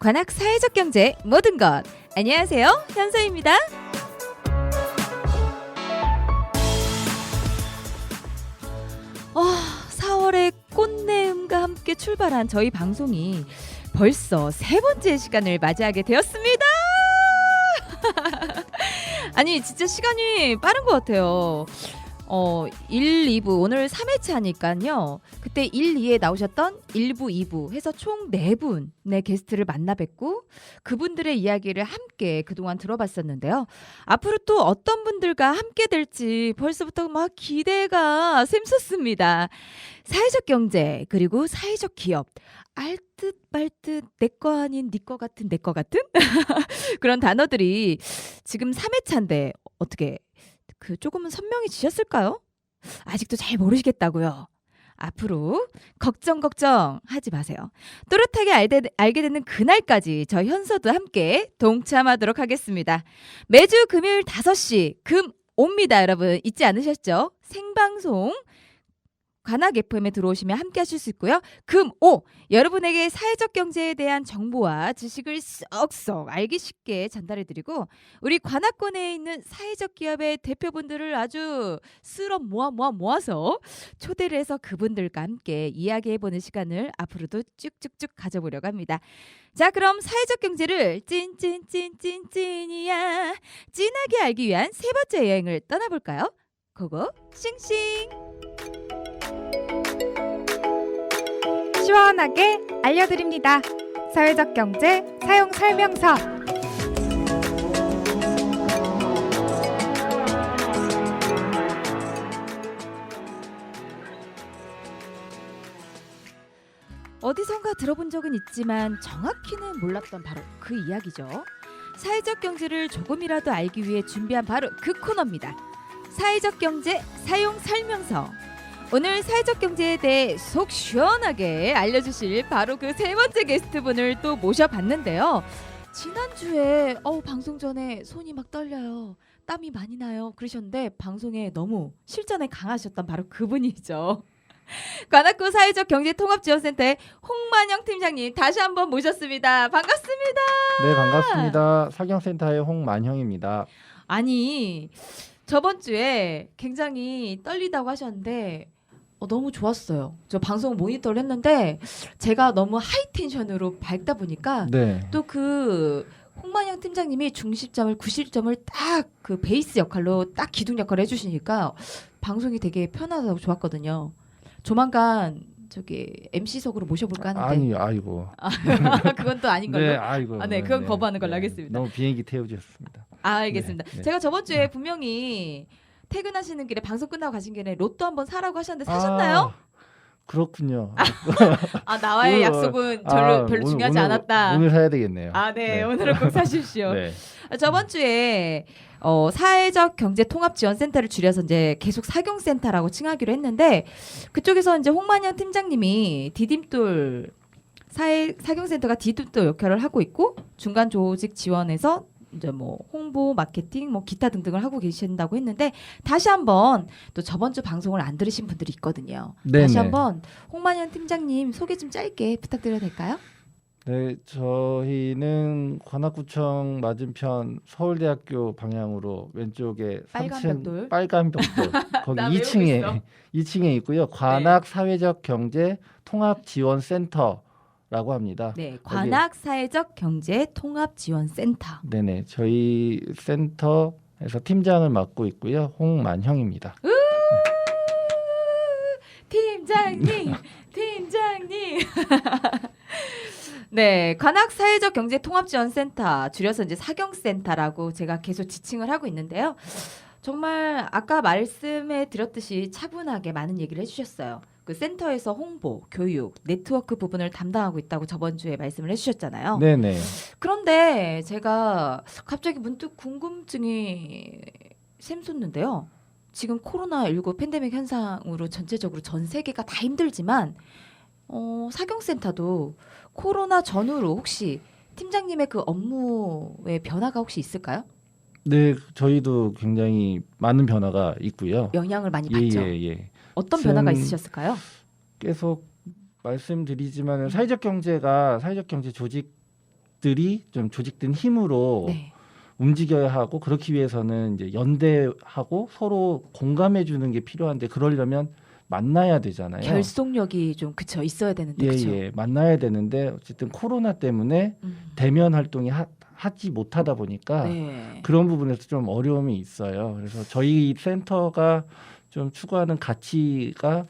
관악 사회적 경제 모든 것. 안녕하세요, 현서입니다. 4월의 꽃내음과 함께 출발한 저희 방송이 벌써 세 번째 시간을 맞이하게 되었습니다. 아니 진짜 시간이 빠른 것 같아요. 1, 2부 오늘 3회차 하니까요. 그때 1, 2에 나오셨던 1부, 2부 해서 총 4분의 게스트를 만나 뵙고 그분들의 이야기를 함께 그동안 들어봤었는데요. 앞으로 또 어떤 분들과 함께 될지 벌써부터 막 기대가 샘솟습니다. 사회적 경제 그리고 사회적 기업 알듯 말듯 내 거 아닌 네 거 같은 내 거 같은 그런 단어들이 지금 3회차인데 어떻게 조금은 선명해지셨을까요? 아직도 잘 모르시겠다고요? 앞으로 걱정 하지 마세요. 또렷하게 알게 되는 그날까지 저 현서도 함께 동참하도록 하겠습니다. 매주 금요일 5시 금 옵니다. 여러분 잊지 않으셨죠? 생방송 관악 FM에 들어오시면 함께 하실 수 있고요. 금, 오! 여러분에게 사회적 경제에 대한 정보와 지식을 쏙쏙 알기 쉽게 전달해드리고 우리 관악권에 있는 사회적 기업의 대표분들을 아주 쓸어 모아서 초대를 해서 그분들과 함께 이야기해보는 시간을 앞으로도 쭉쭉쭉 가져보려고 합니다. 자, 그럼 사회적 경제를 찐이야 찐하게 알기 위한 세 번째 여행을 떠나볼까요? 고고 싱싱! 시원하게 알려드립니다. 사회적 경제 사용 설명서. 어디선가 들어본 적은 있지만 정확히는 몰랐던 바로 그 이야기죠. 사회적 경제를 조금이라도 알기 위해 준비한 바로 그 코너입니다. 사회적 경제 사용 설명서. 오늘 사회적 경제에 대해 속 시원하게 알려주실 바로 그 세 번째 게스트분을 또 모셔봤는데요. 지난주에 방송 전에 손이 막 떨려요. 땀이 많이 나요. 그러셨는데 방송에 너무 실전에 강하셨던 바로 그분이죠. 관악구 사회적 경제통합지원센터의 홍만영 팀장님 다시 한번 모셨습니다. 반갑습니다. 네, 반갑습니다. 사경센터의 홍만형입니다. 아니 저번 주에 굉장히 떨리다고 하셨는데 너무 좋았어요. 저 방송 모니터를 했는데 제가 너무 하이텐션으로 밝다 보니까 네. 또 그 홍만영 팀장님이 중심점을 구실점을 딱 그 베이스 역할로 딱 기둥 역할을 해주시니까 방송이 되게 편하다고 좋았거든요. 조만간 저기 MC석으로 모셔볼까 하는데 아니, 아이고. 그건 또 아닌 걸로. 네, 아이고. 네, 그건 거부하는 걸로 하겠습니다. 너무 비행기 태우셨습니다. 알겠습니다. 네, 네. 제가 저번 주에 분명히 퇴근하시는 길에 방송 끝나고 가신 길에 로또 한번 사라고 하셨는데 사셨나요? 그렇군요. 나와의 약속은 별로 중요하지 않았다. 오늘 사야 되겠네요. 네. 오늘은 꼭 사십시오. 네. 저번 주에 사회적 경제 통합 지원센터를 줄여서 이제 계속 사경센터라고 칭하기로 했는데 그쪽에서 이제 홍만영 팀장님이 디딤돌 사경센터가 디딤돌 역할을 하고 있고 중간 조직 지원에서 이제 뭐 홍보, 마케팅, 뭐 기타 등등을 하고 계신다고 했는데 다시 한번 또 저번 주 방송을 안 들으신 분들이 있거든요. 네네. 다시 한번 홍만영 팀장님 소개 좀 짧게 부탁드려도 될까요? 네, 저희는 관악구청 맞은편 서울대학교 방향으로 왼쪽에 빨간 3층 벽돌. 빨간 벽돌 거기 나 외우고 있어. 2층에 있고요. 관악 사회적 경제 통합 지원 센터라고 합니다. 네, 관악 사회적 경제 통합 지원 센터. 네네, 저희 센터에서 팀장을 맡고 있고요. 홍만형입니다. 팀장님. 네, 관악 사회적 경제 통합 지원 센터 줄여서 이제 사경센터라고 제가 계속 지칭을 하고 있는데요. 정말 아까 말씀해 드렸듯이 차분하게 많은 얘기를 해주셨어요. 그 센터에서 홍보, 교육, 네트워크 부분을 담당하고 있다고 저번 주에 말씀을 해주셨잖아요. 네네. 그런데 제가 갑자기 문득 궁금증이 샘솟는데요. 지금 코로나19 팬데믹 현상으로 전체적으로 전 세계가 다 힘들지만 사경센터도 코로나 전후로 혹시 팀장님의 그 업무의 변화가 혹시 있을까요? 네, 저희도 굉장히 많은 변화가 있고요. 영향을 많이 받죠. 예. 어떤 변화가 있으셨을까요? 계속 말씀드리지만 사회적 경제 조직 조직들이 좀 조직된 힘으로 네. 움직여야 하고 그렇기 위해서는 이제 연대하고 서로 공감해 주는 게 필요한데 그러려면 만나야 되잖아요. 결속력이 좀 그쵸 있어야 되는데 그쵸. 예, 만나야 되는데 어쨌든 코로나 때문에 대면 활동이 하지 못하다 보니까 네. 그런 부분에서 좀 어려움이 있어요. 그래서 저희 센터가 좀 추구하는 가치가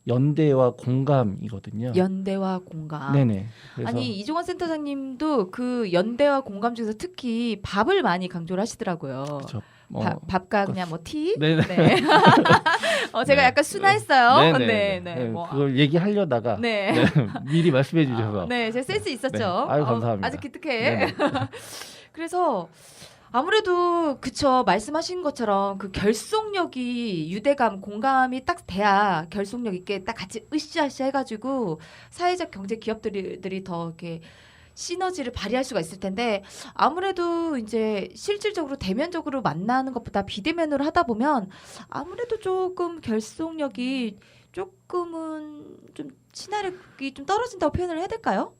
연대와 공감이거든요. 연대와 공감. 네네. 그래서 아니 이종환 센터장님도 그 연대와 공감 중에서 특히 밥을 많이 강조를 하시더라고요. 그쵸. 밥과 그냥 뭐 티. 네네. 네. 제가 네. 약간 순화했어요. 네네. 네, 네. 네. 뭐, 그걸 얘기하려다가 네. 네, 미리 말씀해 주셔서 네, 제 센스 있었죠. 네. 아유, 감사합니다. 아주 기특해. 네네. 그래서 아무래도 그쵸 말씀하신 것처럼 그 결속력이 유대감 공감이 딱 돼야 결속력 있게 딱 같이 으쌰으쌰 해가지고 사회적 경제 기업들이 더 이렇게 시너지를 발휘할 수가 있을 텐데 아무래도 이제 실질적으로 대면적으로 만나는 것보다 비대면으로 하다 보면 아무래도 조금 결속력이 조금은 좀 친화력이 좀 떨어진다고 표현을 해야 될까요?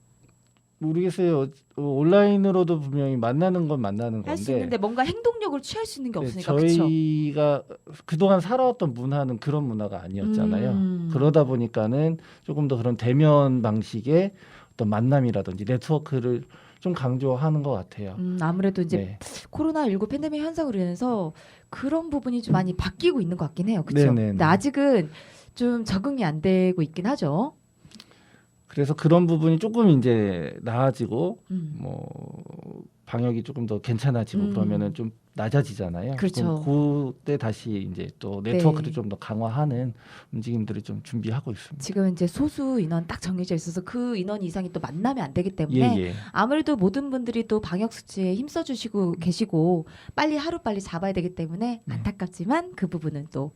모르겠어요. 온라인으로도 분명히 만나는 건 만나는 할 수 건데 있는데 뭔가 행동력을 취할 수 있는 게 네, 없으니까 그렇죠. 저희가 그동안 살아왔던 문화는 그런 문화가 아니었잖아요. 그러다 보니까는 조금 더 그런 대면 방식의 어떤 만남이라든지 네트워크를 좀 강조하는 것 같아요. 아무래도 이제 네. 코로나19 팬데믹 현상으로 인해서 그런 부분이 좀 많이 바뀌고 있는 것 같긴 해요. 그렇죠. 네네네. 근데 아직은 좀 적응이 안 되고 있긴 하죠. 그래서 그런 부분이 조금 이제 나아지고 음. 방역이 조금 더 괜찮아지고 그러면은 좀 낮아지잖아요. 그렇죠. 그럼 그때 다시 이제 또 네트워크를 네. 좀 더 강화하는 움직임들을 좀 준비하고 있습니다. 지금 이제 소수 인원 딱 정해져 있어서 그 인원 이상이 또 만나면 안 되기 때문에 예. 아무래도 모든 분들이 또 방역 수칙에 힘써주시고 계시고 빨리 하루빨리 잡아야 되기 때문에 네. 안타깝지만 그 부분은 또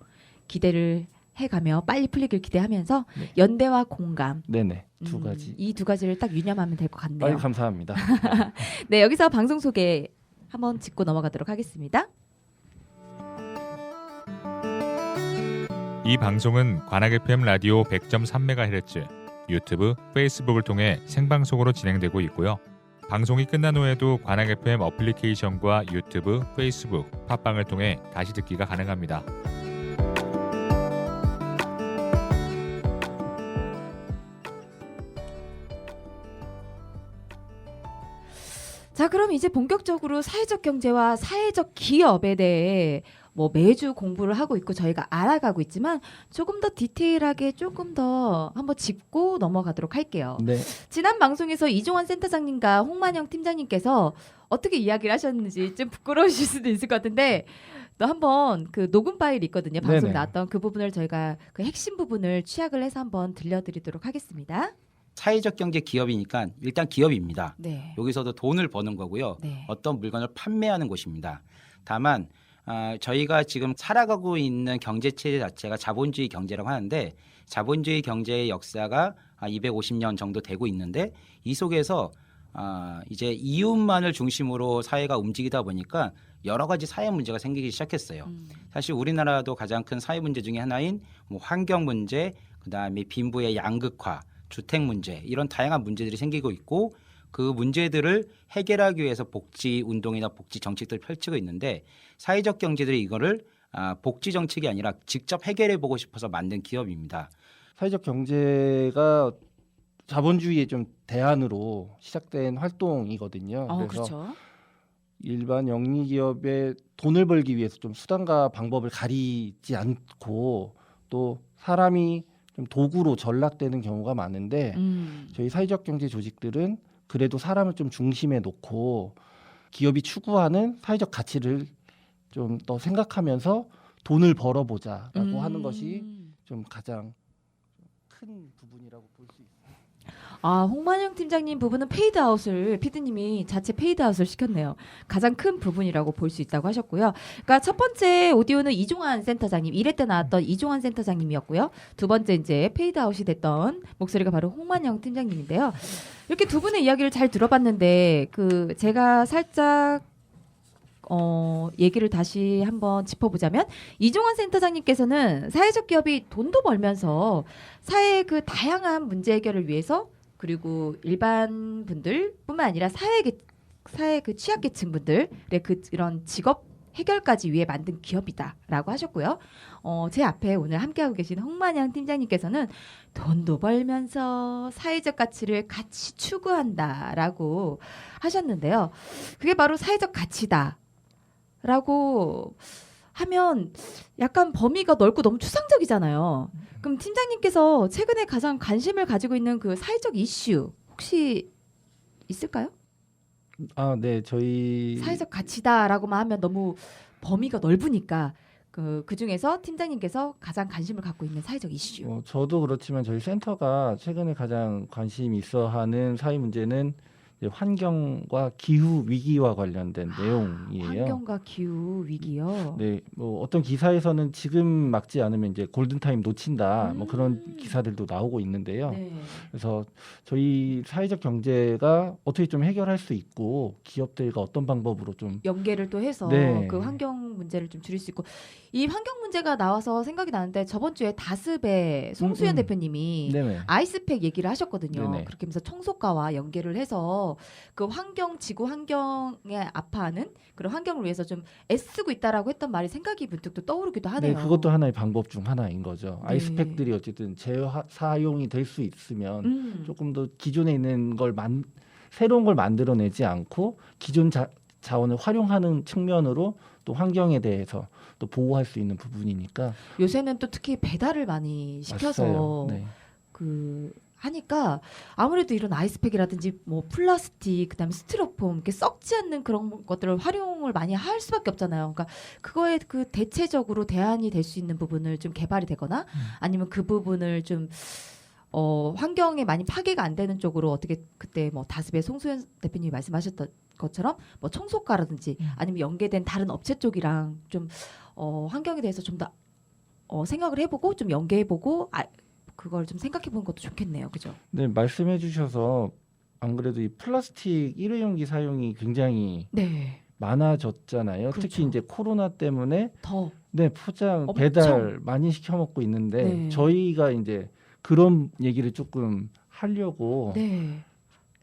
기대를 해가며 빨리 풀리길 기대하면서 네. 연대와 공감 네네. 두 가지. 이 두 가지를 딱 유념하면 될 것 같네요. 아유, 감사합니다. 네, 여기서 방송 소개 한번 짚고 넘어가도록 하겠습니다. 이 방송은 관악 FM 라디오 100.3MHz, 유튜브, 페이스북을 통해 생방송으로 진행되고 있고요. 방송이 끝난 후에도 관악 FM 어플리케이션과 유튜브, 페이스북, 팟빵을 통해 다시 듣기가 가능합니다. 자, 그럼 이제 본격적으로 사회적 경제와 사회적 기업에 대해 뭐 매주 공부를 하고 있고 저희가 알아가고 있지만 조금 더 디테일하게 조금 더 한번 짚고 넘어가도록 할게요. 네. 지난 방송에서 이종환 센터장님과 홍만영 팀장님께서 어떻게 이야기를 하셨는지 좀 부끄러우실 수도 있을 것 같은데 또 한번 그 녹음 파일이 있거든요. 방송에 네네. 나왔던 그 부분을 저희가 그 핵심 부분을 취약을 해서 한번 들려드리도록 하겠습니다. 사회적 경제 기업이니까 일단 기업입니다. 네. 여기서도 돈을 버는 거고요. 네. 어떤 물건을 판매하는 곳입니다. 다만 저희가 지금 살아가고 있는 경제 체제 자체가 자본주의 경제라고 하는데 자본주의 경제의 역사가 250년 정도 되고 있는데 이 속에서 이제 이웃만을 중심으로 사회가 움직이다 보니까 여러 가지 사회 문제가 생기기 시작했어요. 사실 우리나라도 가장 큰 사회 문제 중에 하나인 뭐 환경 문제, 그다음에 빈부의 양극화, 주택 문제 이런 다양한 문제들이 생기고 있고 그 문제들을 해결하기 위해서 복지 운동이나 복지 정책들을 펼치고 있는데 사회적 경제들이 이거를 복지 정책이 아니라 직접 해결해 보고 싶어서 만든 기업입니다. 사회적 경제가 자본주의의 좀 대안으로 시작된 활동이거든요. 그래서 그렇죠. 일반 영리 기업의 돈을 벌기 위해서 좀 수단과 방법을 가리지 않고 또 사람이 좀 도구로 전락되는 경우가 많은데 저희 사회적 경제 조직들은 그래도 사람을 좀 중심에 놓고 기업이 추구하는 사회적 가치를 좀 더 생각하면서 돈을 벌어보자라고 하는 것이 좀 가장 큰 부분이라고 볼 수 있습니다. 홍만영 팀장님 부분은 페이드아웃을 피디님이 자체 페이드아웃을 시켰네요. 가장 큰 부분이라고 볼 수 있다고 하셨고요. 그러니까 첫 번째 오디오는 이종환 센터장님, 1회 때 나왔던 이종환 센터장님이었고요. 두 번째 이제 페이드아웃이 됐던 목소리가 바로 홍만영 팀장님인데요. 이렇게 두 분의 이야기를 잘 들어봤는데 그 제가 살짝 얘기를 다시 한번 짚어보자면 이종환 센터장님께서는 사회적 기업이 돈도 벌면서 사회의 그 다양한 문제 해결을 위해서 그리고 일반 분들뿐만 아니라 사회 그 취약계층 분들의 그런 직업 해결까지 위해 만든 기업이다라고 하셨고요. 제 앞에 오늘 함께하고 계신 홍만양 팀장님께서는 돈도 벌면서 사회적 가치를 같이 추구한다라고 하셨는데요. 그게 바로 사회적 가치다라고 하면 약간 범위가 넓고 너무 추상적이잖아요. 그럼 팀장님께서 최근에 가장 관심을 가지고 있는 그 사회적 이슈 혹시 있을까요? 네, 저희 사회적 가치다라고만 하면 너무 범위가 넓으니까 그 중에서 팀장님께서 가장 관심을 갖고 있는 사회적 이슈. 저도 그렇지만 저희 센터가 최근에 가장 관심이 있어하는 사회 문제는 이제 환경과 기후 위기와 관련된 내용이에요. 환경과 기후 위기요. 네, 뭐 어떤 기사에서는 지금 막지 않으면 이제 골든 타임 놓친다, 뭐 그런 기사들도 나오고 있는데요. 네. 그래서 저희 사회적 경제가 어떻게 좀 해결할 수 있고 기업들과 어떤 방법으로 좀 연계를 또 해서 네. 그 환경 문제를 좀 줄일 수 있고 이 환경 문제가 나와서 생각이 나는데 저번 주에 다스베 송수연 대표님이 네네. 아이스팩 얘기를 하셨거든요. 네네. 그렇게 하면서 청소과와 연계를 해서 그 지구 환경에 아파하는 그런 환경을 위해서 좀 애쓰고 있다라고 했던 말이 생각이 문득 또 떠오르기도 하네요. 네, 그것도 하나의 방법 중 하나인 거죠. 네. 아이스팩들이 어쨌든 재사용이 될 수 있으면 조금 더 기존에 있는 걸 새로운 걸 만들어내지 않고 기존 자원을 활용하는 측면으로 또 환경에 대해서 또 보호할 수 있는 부분이니까 요새는 또 특히 배달을 많이 시켜서 맞아요. 네. 그 하니까 아무래도 이런 아이스팩이라든지 뭐 플라스틱 그다음에 스티로폼 이렇게 썩지 않는 그런 것들을 활용을 많이 할 수밖에 없잖아요. 그러니까 그거에 그 대체적으로 대안이 될 수 있는 부분을 좀 개발이 되거나 아니면 그 부분을 좀 환경에 많이 파괴가 안 되는 쪽으로 어떻게 그때 뭐 다스베 송수연 대표님이 말씀하셨던 것처럼 뭐 청소과라든지 아니면 연계된 다른 업체 쪽이랑 좀 환경에 대해서 좀 더 생각을 해보고 좀 연계해보고 그걸 좀 생각해보는 것도 좋겠네요, 그죠? 네, 말씀해주셔서 안 그래도 이 플라스틱 일회용기 사용이 굉장히 네, 많아졌잖아요. 그렇죠. 특히 이제 코로나 때문에 더 네, 포장 엄청. 배달 많이 시켜 먹고 있는데 네. 저희가 이제 그런 얘기를 조금 하려고 네.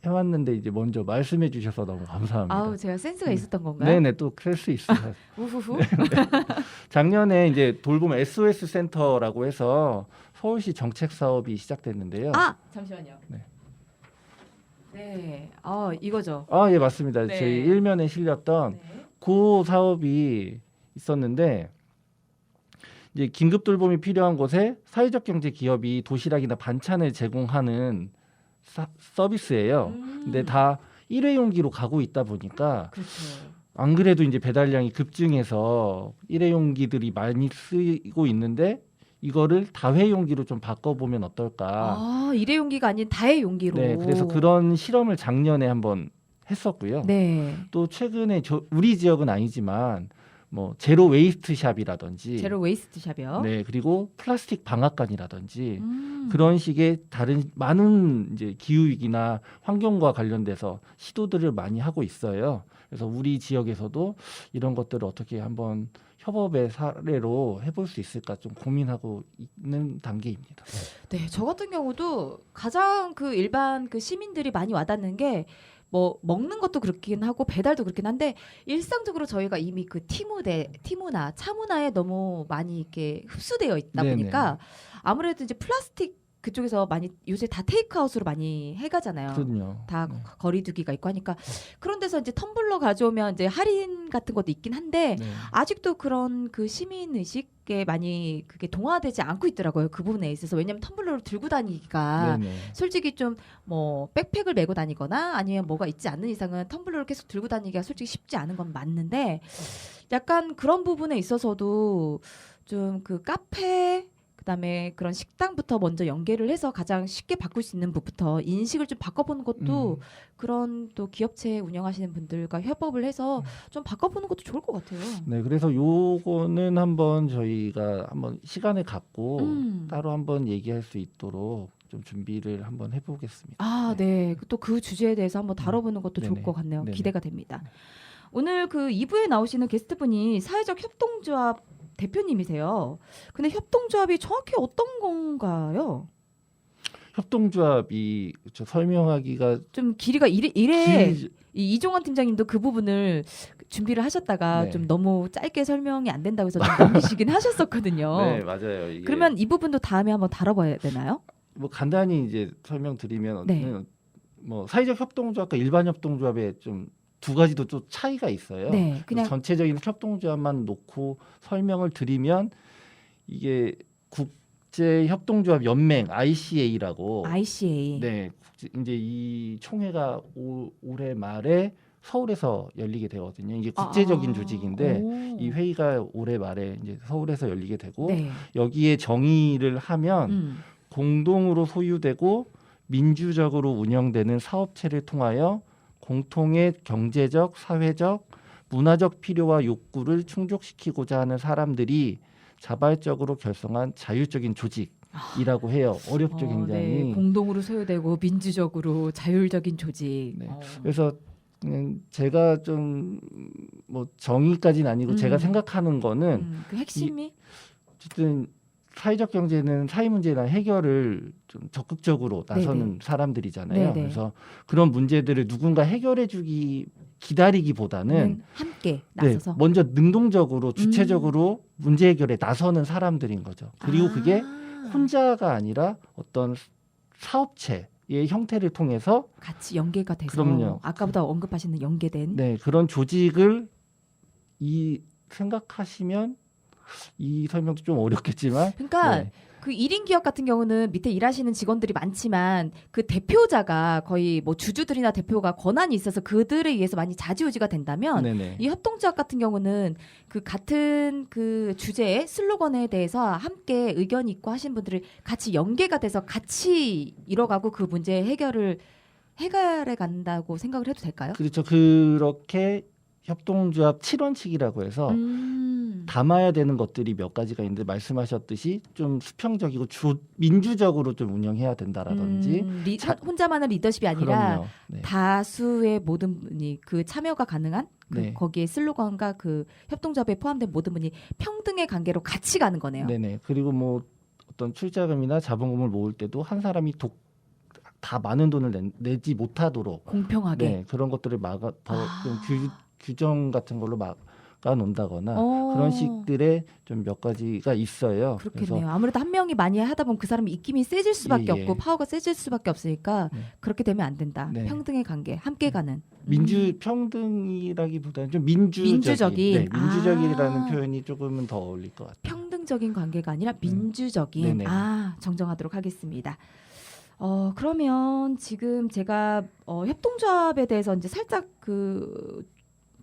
해왔는데 이제 먼저 말씀해 주셔서 너무 감사합니다. 아우 제가 센스가 있었던 건가요? 네네, 또 그럴 수 있어요. 우후후. 작년에 이제 돌봄 SOS 센터라고 해서 서울시 정책 사업이 시작됐는데요. 잠시만요. 네. 네, 이거죠. 예, 맞습니다. 네. 저희 일면에 실렸던 네. 그 사업이 있었는데 이제 긴급 돌봄이 필요한 곳에 사회적 경제 기업이 도시락이나 반찬을 제공하는 서비스예요. 근데 다 일회용기로 가고 있다 보니까 그렇죠. 안 그래도 이제 배달량이 급증해서 일회용기들이 많이 쓰이고 있는데 이거를 다회용기로 좀 바꿔보면 어떨까. 일회용기가 아닌 다회용기로. 네, 그래서 그런 실험을 작년에 한번 했었고요. 네. 또 최근에 우리 지역은 아니지만 뭐 제로 웨이스트 샵이라든지 제로 웨이스트 샵이요. 네, 그리고 플라스틱 방앗간이라든지 음. 그런 식의 다른 많은 이제 기후 위기나 환경과 관련돼서 시도들을 많이 하고 있어요. 그래서 우리 지역에서도 이런 것들을 어떻게 한번 협업의 사례로 해볼 수 있을까 좀 고민하고 있는 단계입니다. 네, 저 같은 경우도 가장 그 일반 그 시민들이 많이 와닿는 게 뭐 먹는 것도 그렇긴 하고 배달도 그렇긴 한데 일상적으로 저희가 이미 그 티문화, 차문화에 너무 많이 이렇게 흡수되어 있다 네네. 보니까 아무래도 이제 플라스틱 그쪽에서 많이 요새 다 테이크아웃으로 많이 해가잖아요. 그럼요. 다 네. 거리두기가 있고 하니까 그런 데서 이제 텀블러 가져오면 이제 할인 같은 것도 있긴 한데 네. 아직도 그런 그 시민 의식에 많이 그게 동화되지 않고 있더라고요. 그 부분에 있어서 왜냐하면 텀블러를 들고 다니기가 네네. 솔직히 좀 뭐 백팩을 메고 다니거나 아니면 뭐가 있지 않는 이상은 텀블러를 계속 들고 다니기가 솔직히 쉽지 않은 건 맞는데 약간 그런 부분에 있어서도 좀 그 카페 그다음에 그런 식당부터 먼저 연계를 해서 가장 쉽게 바꿀 수 있는 부분부터 인식을 좀 바꿔보는 것도 그런 또 기업체 운영하시는 분들과 협업을 해서 좀 바꿔보는 것도 좋을 것 같아요. 네, 그래서 요거는 한번 저희가 한번 시간을 갖고 따로 한번 얘기할 수 있도록 좀 준비를 한번 해보겠습니다. 네. 또 그 주제에 대해서 한번 다뤄보는 것도 좋을 네네. 것 같네요. 네네. 기대가 됩니다. 오늘 그 2부에 나오시는 게스트분이 사회적 협동조합 대표님이세요. 근데 협동조합이 정확히 어떤 건가요? 협동조합이 설명하기가 좀 길이가 이래 길- 이 이종원 팀장님도 그 부분을 준비를 하셨다가 네. 좀 너무 짧게 설명이 안 된다고 해서 좀 넘기시긴 하셨었거든요. 네, 맞아요. 이게 그러면 이 부분도 다음에 한번 다뤄봐야 되나요? 뭐 간단히 이제 설명드리면 네. 뭐 사회적 협동조합과 일반 협동조합의 좀 두 가지도 좀 차이가 있어요. 네, 그냥 전체적인 협동조합만 놓고 설명을 드리면 이게 국제협동조합 연맹 ICA라고 ICA. 네, 이제 이 총회가 올해 말에 서울에서 열리게 되거든요. 이게 국제적인 조직인데 오. 이 회의가 올해 말에 이제 서울에서 열리게 되고 네. 여기에 정의를 하면 음. 공동으로 소유되고 민주적으로 운영되는 사업체를 통하여 공통의 경제적, 사회적, 문화적 필요와 욕구를 충족시키고자 하는 사람들이 자발적으로 결성한 자율적인 조직이라고 해요. 어렵죠, 굉장히. 네. 공동으로 소유되고 민주적으로 자율적인 조직. 네. 그래서 그냥 제가 좀 뭐 정의까지는 아니고 제가 생각하는 거는 그 핵심이 어쨌든 사회적 경제는 사회 문제나 해결을 좀 적극적으로 나서는 네네. 사람들이잖아요. 네네. 그래서 그런 문제들을 누군가 해결해주기 기다리기보다는 함께 네, 나서서 먼저 능동적으로 주체적으로 문제 해결에 나서는 사람들인 거죠. 그리고 그게 혼자가 아니라 어떤 사업체의 형태를 통해서 같이 연계가 돼서 그럼요. 아까보다 언급하시는 연계된 네, 그런 조직을 생각하시면 이 설명도 좀 어렵겠지만 그러니까 네. 그 1인 기업 같은 경우는 밑에 일하시는 직원들이 많지만 그 대표자가 거의 뭐 주주들이나 대표가 권한이 있어서 그들에 의해서 많이 좌지우지가 된다면 네네. 이 협동조합 같은 경우는 그 같은 그 주제의 슬로건에 대해서 함께 의견이 있고 하신 분들이 같이 연계가 돼서 같이 이뤄가고 그 문제 해결해 간다고 생각을 해도 될까요? 그렇죠. 그렇게 협동조합 7원칙이라고 해서 담아야 되는 것들이 몇 가지가 있는데 말씀하셨듯이 좀 수평적이고 민주적으로 좀 운영해야 된다라든지 혼자만의 리더십이 아니라 그럼요. 네. 다수의 모든 분이 그 참여가 가능한 네. 거기에 슬로건과 그 협동조합에 포함된 모든 분이 평등의 관계로 같이 가는 거네요. 네네. 그리고 뭐 어떤 출자금이나 자본금을 모을 때도 한 사람이 다 많은 돈을 내지 못하도록 공평하게 네, 그런 것들을 좀 규정 같은 걸로 막아 놓는다거나 그런 식들의 좀 몇 가지가 있어요. 그렇겠네요. 아무래도 한 명이 많이 하다 보면 그 사람이 입김이 세질 수밖에 예, 예. 없고 파워가 세질 수밖에 없으니까 네. 그렇게 되면 안 된다. 네. 평등의 관계, 함께 가는. 평등이라기보다는 좀 민주적인 민주적인. 네, 민주적이라는 표현이 조금은 더 어울릴 것 같아요. 평등적인 관계가 아니라 민주적인. 네네. 정정하도록 하겠습니다. 그러면 지금 제가 협동조합에 대해서 이제 살짝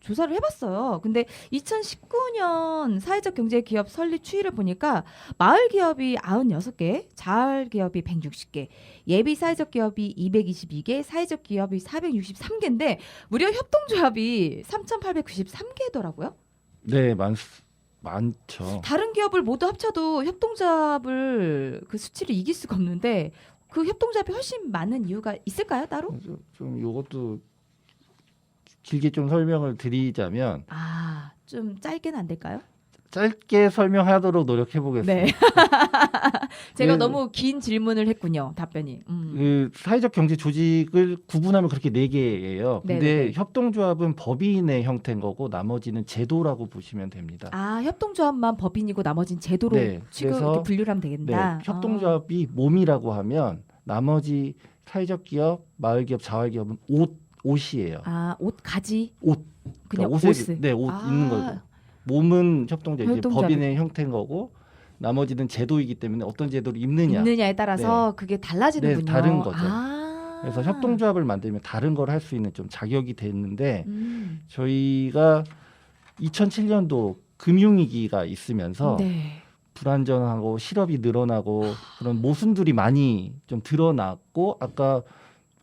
조사를 해봤어요. 근데 2019년 사회적 경제 기업 설립 추이를 보니까 마을 기업이 96개, 자활 기업이 160개, 예비 사회적 기업이 222개, 사회적 기업이 463개인데 무려 협동조합이 3,893개더라고요. 네, 많죠. 다른 기업을 모두 합쳐도 협동조합을 그 수치를 이길 수가 없는데 그 협동조합이 훨씬 많은 이유가 있을까요, 따로? 좀 이것도 길게 좀 설명을 드리자면 좀 짧게는 안 될까요? 짧게 설명하도록 노력해 보겠습니다. 네. 제가 그- 너무 긴 질문을 했군요. 답변이. 그 사회적 경제 조직을 구분하면 그렇게 4개예요. 근데 네네네. 협동조합은 법인의 형태인 거고 나머지는 제도라고 보시면 됩니다. 협동조합만 법인이고 나머지는 제도로 네, 그래서- 분류를 하면 되겠다. 네, 협동조합이 몸이라고 하면 나머지 사회적 기업, 마을 기업, 자활 기업은 옷이에요. 옷 가지. 옷. 그냥 옷을 옷을. 네, 옷 입는 거고. 몸은 협동조합, 이제 협동조합이- 법인의 형태인 거고 나머지는 제도이기 때문에 어떤 제도를 입느냐에 따라서 그게 달라지는군요. 네, 다른 거죠. 아. 그래서 협동조합을 만들면 다른 걸 할 수 있는 좀 자격이 됐는데 음. 저희가 2007년도 금융위기가 있으면서 네. 불안정하고 실업이 늘어나고 그런 모순들이 많이 좀 드러났고 아까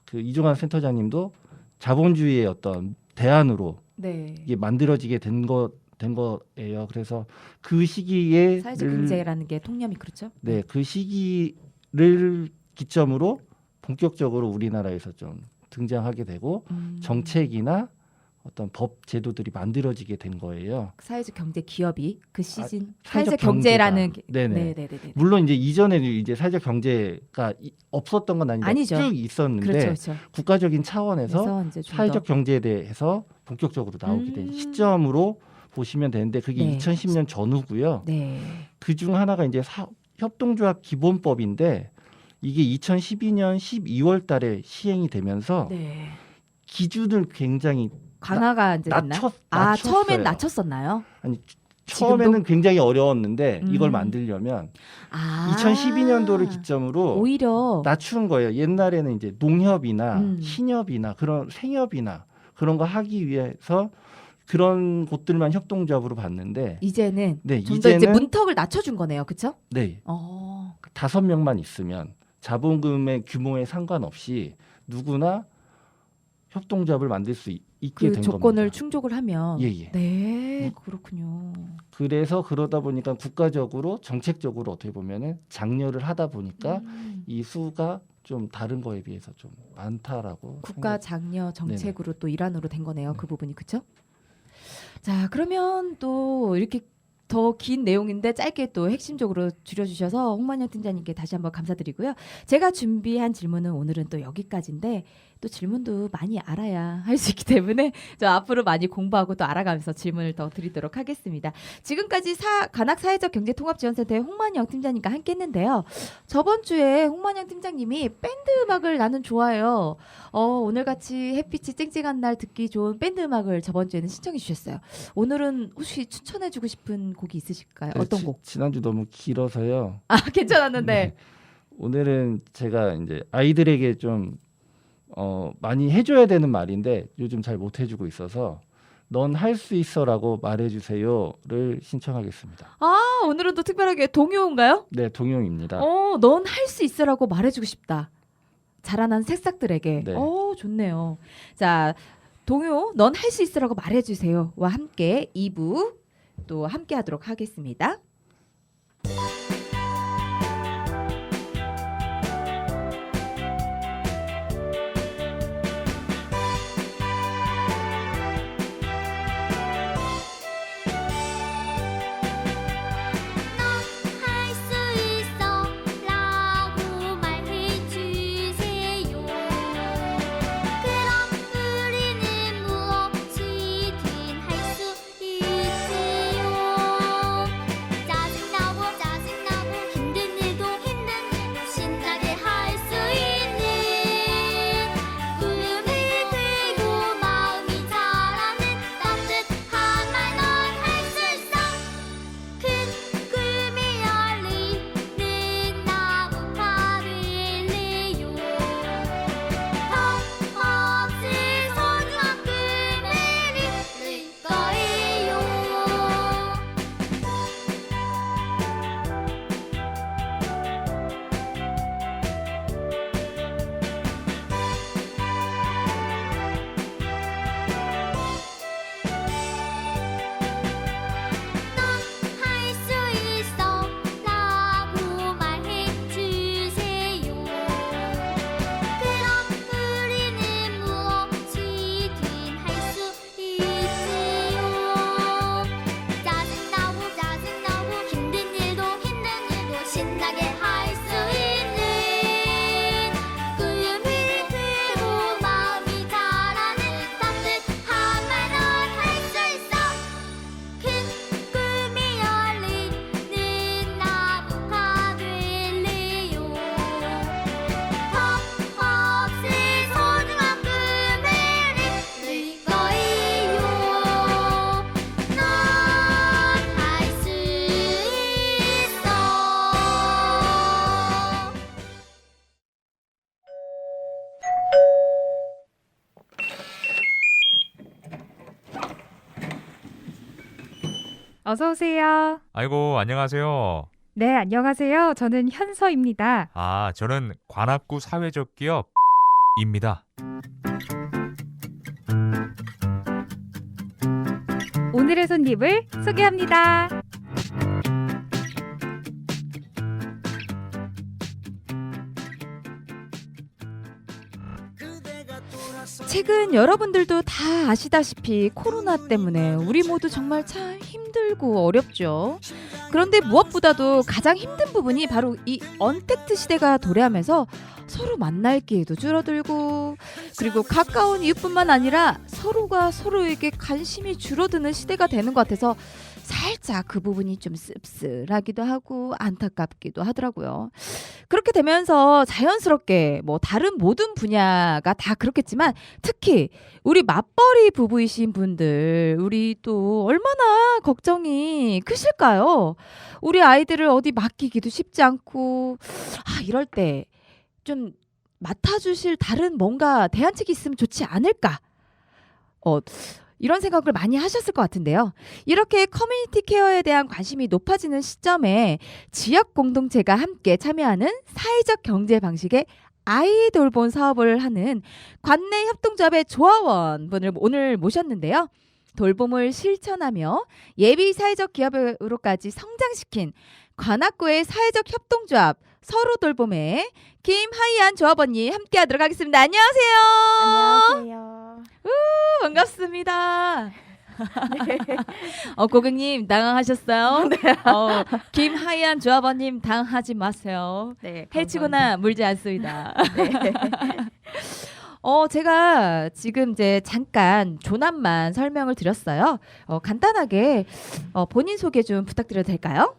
그 이종환 센터장님도 자본주의의 어떤 대안으로 네. 이게 만들어지게 된 거예요. 그래서 그 시기에 사회적 경제라는 게 통념이 그렇죠? 네, 그 시기를 기점으로 본격적으로 우리나라에서 좀 등장하게 되고 정책이나 어떤 법 제도들이 만들어지게 된 거예요. 사회적 경제 기업이 그 시즌 사회적 사회적 경제라는 경제가. 네네. 네네네. 물론 이제 이전에는 이제 사회적 경제가 없었던 건 아니죠. 쭉 있었는데 그렇죠, 그렇죠. 국가적인 차원에서 그래서 이제 좀 사회적 더 경제에 대해서 본격적으로 나오게 된 음. 시점으로 보시면 되는데 그게 네. 2010년 전후고요. 네. 그 중 하나가 이제 협동조합 기본법인데 이게 2012년 12월 달에 시행이 되면서 네. 기준을 굉장히 강화가 이제 됐나? 낮췄어요. 처음엔 낮췄었나요? 아니 처음에는 굉장히 어려웠는데 이걸 음. 만들려면 아. 2012년도를 기점으로 오히려 낮추는 거예요. 옛날에는 이제 농협이나 음. 신협이나 그런 생협이나 그런 거 하기 위해서 그런 곳들만 협동조합으로 봤는데 이제는 네, 좀 더 이제 이제는 문턱을 낮춰준 거네요, 그렇죠? 네, 어. 5명만 있으면 자본금의 규모에 상관없이 누구나 협동조합을 만들 수 있게 그 된 조건을 겁니다. 충족을 하면. 예, 예. 네, 그렇군요. 그래서 그러다 보니까 국가적으로 정책적으로 어떻게 보면은 장려를 하다 보니까 이 수가 좀 다른 거에 비해서 좀 많다라고 국가 생각- 장려 정책으로 또 일환으로 된 거네요. 네. 그 부분이 그렇죠? 자, 그러면 또 이렇게 더 긴 내용인데 짧게 또 핵심적으로 줄여주셔서 홍만영 팀장님께 다시 한번 감사드리고요. 제가 준비한 질문은 오늘은 또 여기까지인데 또 질문도 많이 알아야 할 수 있기 때문에 저 앞으로 많이 공부하고 또 알아가면서 질문을 더 드리도록 하겠습니다. 지금까지 관악 사회적 경제 통합지원센터의 홍만영 팀장님과 함께했는데요. 저번 주에 홍만영 팀장님이 밴드 음악을 나는 좋아해요. 오늘 같이 햇빛이 쨍쨍한 날 듣기 좋은 밴드 음악을 저번 주에는 신청해 주셨어요. 오늘은 혹시 추천해주고 싶은 곡이 있으실까요? 네, 어떤 곡? 지난주 너무 길어서요. 아, 괜찮았는데. 네. 오늘은 제가 이제 아이들에게 좀 많이 해줘야 되는 말인데 요즘 잘 못 해주고 있어서 넌 할 수 있어라고 말해주세요를 신청하겠습니다. 아, 오늘은 또 특별하게 동요인가요? 네, 동용입니다. 넌 할 수 있어라고 말해주고 싶다. 자라난 새싹들에게. 네. 좋네요. 자, 동요 넌 할 수 있어라고 말해주세요와 함께 2부 또 함께 하도록 하겠습니다. 할 수 있어라고 말해주세요. 그럼 우리는 무엇이든 할 수 있지요. 짜증나고 힘든 일도 신나게 할 수 있는 꿈을 들고 마음이 자라는 따뜻한 말 넌 할 수 있어. 큰 꿈이 열리는 나무가 될래요. 더 없이 소중한 꿈을 이룰 거예요. 할 수 있어라고 말해주세요. 그럼 우리는 무엇이든 할 수 있지요. 짜증나고 힘든 일도 신나게 할 수 있는 꿈을 들고 마음이 자라는 따뜻한 말 넌 할 수 있어. 큰 꿈이 열리는 나무가 될래요. 더 없이 소중한 꿈을 이룰 거예요. 넌 할 수 있어. 어서 오세요. 아이고, 안녕하세요. 네, 안녕하세요. 저는 현서입니다. 아, 저는 관악구 사회적 기업 입니다. 오늘의 손님을 소개합니다. 최근 여러분들도 다 아시다시피 코로나 때문에 우리 모두 정말 참 힘들고 어렵죠. 그런데 무엇보다도 가장 힘든 부분이 바로 이 언택트 시대가 도래하면서 서로 만날 기회도 줄어들고, 그리고 가까운 이웃뿐만 아니라 서로가 서로에게 관심이 줄어드는 시대가 되는 것 같아서 살짝 그 부분이 좀 씁쓸하기도 하고 안타깝기도 하더라고요. 그렇게 되면서 자연스럽게 뭐 다른 모든 분야가 다 그렇겠지만 특히 우리 맞벌이 부부이신 분들, 우리 또 얼마나 걱정이 크실까요? 우리 아이들을 어디 맡기기도 쉽지 않고, 이럴 때 좀 맡아주실 다른 뭔가 대안책이 있으면 좋지 않을까? 이런 생각을 많이 하셨을 것 같은데요. 이렇게 커뮤니티 케어에 대한 관심이 높아지는 시점에 지역 공동체가 함께 참여하는 사회적 경제 방식의 아이 돌봄 사업을 하는 관내 협동조합의 조합원 분을 오늘 모셨는데요. 돌봄을 실천하며 예비 사회적 기업으로까지 성장시킨 관악구의 사회적 협동조합 서로 돌봄의 김하이안 조합원님 함께하도록 하겠습니다. 안녕하세요. 안녕하세요. 반갑습니다. 고객님 당황하셨어요? 김하이안 조합원님 당황하지 마세요. 네, 해치거나 물지 않습니다. 네. 제가 지금 이제 잠깐 조남만 설명을 드렸어요. 간단하게 본인 소개 좀 부탁드려도 될까요?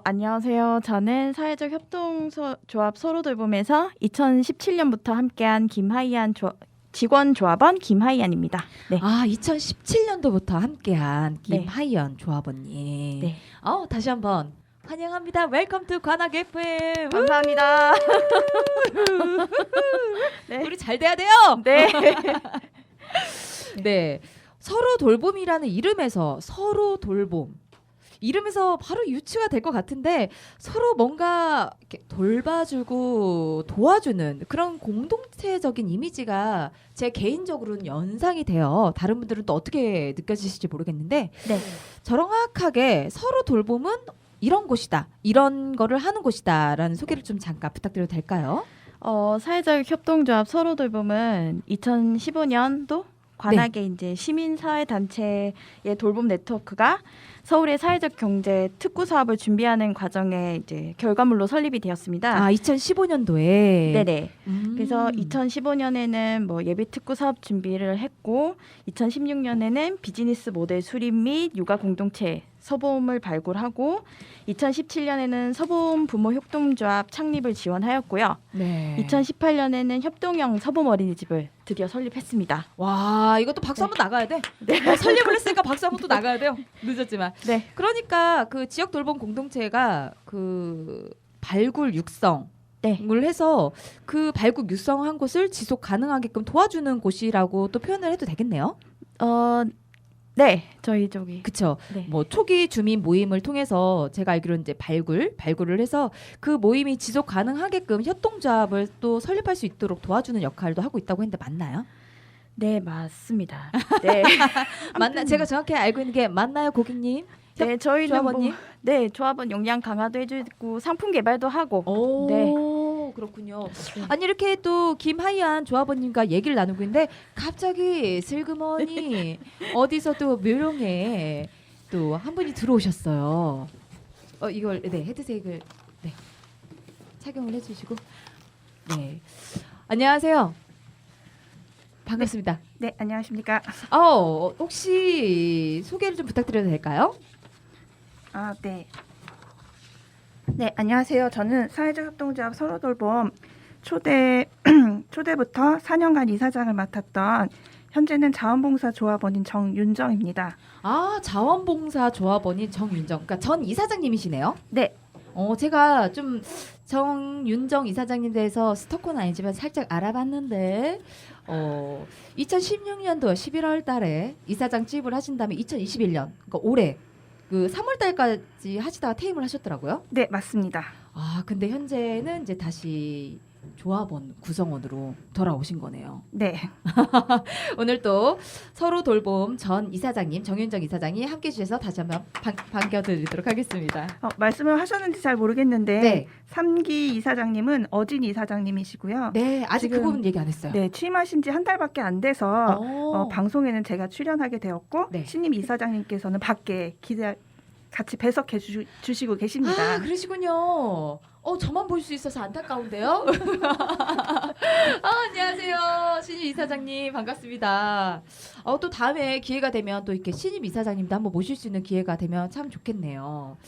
안녕하세요. 저는 사회적 협동조합 서로돌봄에서 2017년부터 함께한 김하이안 직원 조합원 김하이안입니다. 네. 2017년도부터 함께한 네. 김하이안 조합원님. 네. 다시 한번 환영합니다. 웰컴 투 관악 FM. 감사합니다. 네. 우리 잘 돼야 돼요. 네. 네. 서로 돌봄이라는 이름에서 서로 돌봄. 이름에서 바로 유추가 될 것 같은데 서로 뭔가 이렇게 돌봐주고 도와주는 그런 공동체적인 이미지가 제 개인적으로는 연상이 돼요. 다른 분들은 또 어떻게 느껴지실지 모르겠는데 네. 정확하게 서로 돌봄은 이런 곳이다. 이런 거를 하는 곳이다라는 소개를 좀 잠깐 부탁드려도 될까요? 사회적 협동조합 서로돌봄은 2015년도 관악의 이제 시민사회단체의 돌봄 네트워크가 서울의 사회적 경제 특구 사업을 준비하는 과정에 이제 결과물로 설립이 되었습니다. 2015년도에. 네네. 그래서 2015년에는 뭐 예비 특구 사업 준비를 했고 2016년에는 비즈니스 모델 수립 및 육아 공동체 서보험을 발굴하고 2017년에는 서보험 부모 협동조합 창립을 지원하였고요. 네. 2018년에는 협동형 서보험 어린이집을 드디어 설립했습니다. 와, 이것도 박수 한번 나가야 돼. 네. 설립을 했으니까 박수 한번 또 나가야 돼요. 늦었지만. 네. 그러니까 그 지역 돌봄 공동체가 그 발굴 육성을 네. 해서 그 발굴 육성한 곳을 지속 가능하게끔 도와주는 곳이라고 또 표현을 해도 되겠네요. 네, 저희 쪽이. 그렇죠. 네. 뭐 초기 주민 모임을 통해서 제가 알기로는 이제 발굴을 해서 그 모임이 지속 가능하게끔 협동조합을 또 설립할 수 있도록 도와주는 역할도 하고 있다고 했는데 맞나요? 네, 맞습니다. 네. 맞나? 제가 정확히 알고 있는 게 맞나요, 고객님? 네, 저희는 조합원님? 네, 조합원 역량 강화도 해주고 상품 개발도 하고. 오, 네. 그렇군요. 네. 아니 이렇게 또 김하이안 조합원님과 얘기를 나누고 있는데 갑자기 슬그머니 어디서 또 묘령에 또 한 분이 들어오셨어요. 이걸 헤드색을 착용을 해주시고 네 안녕하세요. 반갑습니다. 네, 안녕하십니까. 혹시 소개를 좀 부탁드려도 될까요? 네. 네, 안녕하세요. 저는 사회적 협동조합 서로돌봄 초대부터 4년간 이사장을 맡았던 현재는 자원봉사 조합원인 정윤정입니다. 자원봉사 조합원인 정윤정. 그러니까 전 이사장님이시네요. 네. 제가 좀 정윤정 이사장님 대해서 스토커는 아니지만 살짝 알아봤는데 2016년도 11월 달에 이사장 취임을 하신 다음에 2021년 그러니까 올해 그 3월 달까지 하시다가 퇴임을 하셨더라고요. 네, 맞습니다. 근데 현재는 이제 다시 조합원 구성원으로 돌아오신 거네요. 네. 오늘 또 서로 돌봄 전 이사장님 정윤정 이사장이 함께 해주셔서 다시 한번 반겨드리도록 하겠습니다. 말씀을 하셨는지 잘 모르겠는데 네, 3기 이사장님은 어진 이사장님이시고요. 네 아직 그 지금- 부분 얘기 안 했어요. 네, 취임하신 지 한 달밖에 안 돼서 어. 방송에는 제가 출연하게 되었고 네. 신임 이사장님께서는 밖에 같이 배석해 주시고 계십니다. 아 그러시군요. 저만 볼 수 있어서 안타까운데요. 안녕하세요, 신임 이사장님 반갑습니다. 또 다음에 기회가 되면 또 이렇게 신임 이사장님도 한번 모실 수 있는 기회가 되면 참 좋겠네요.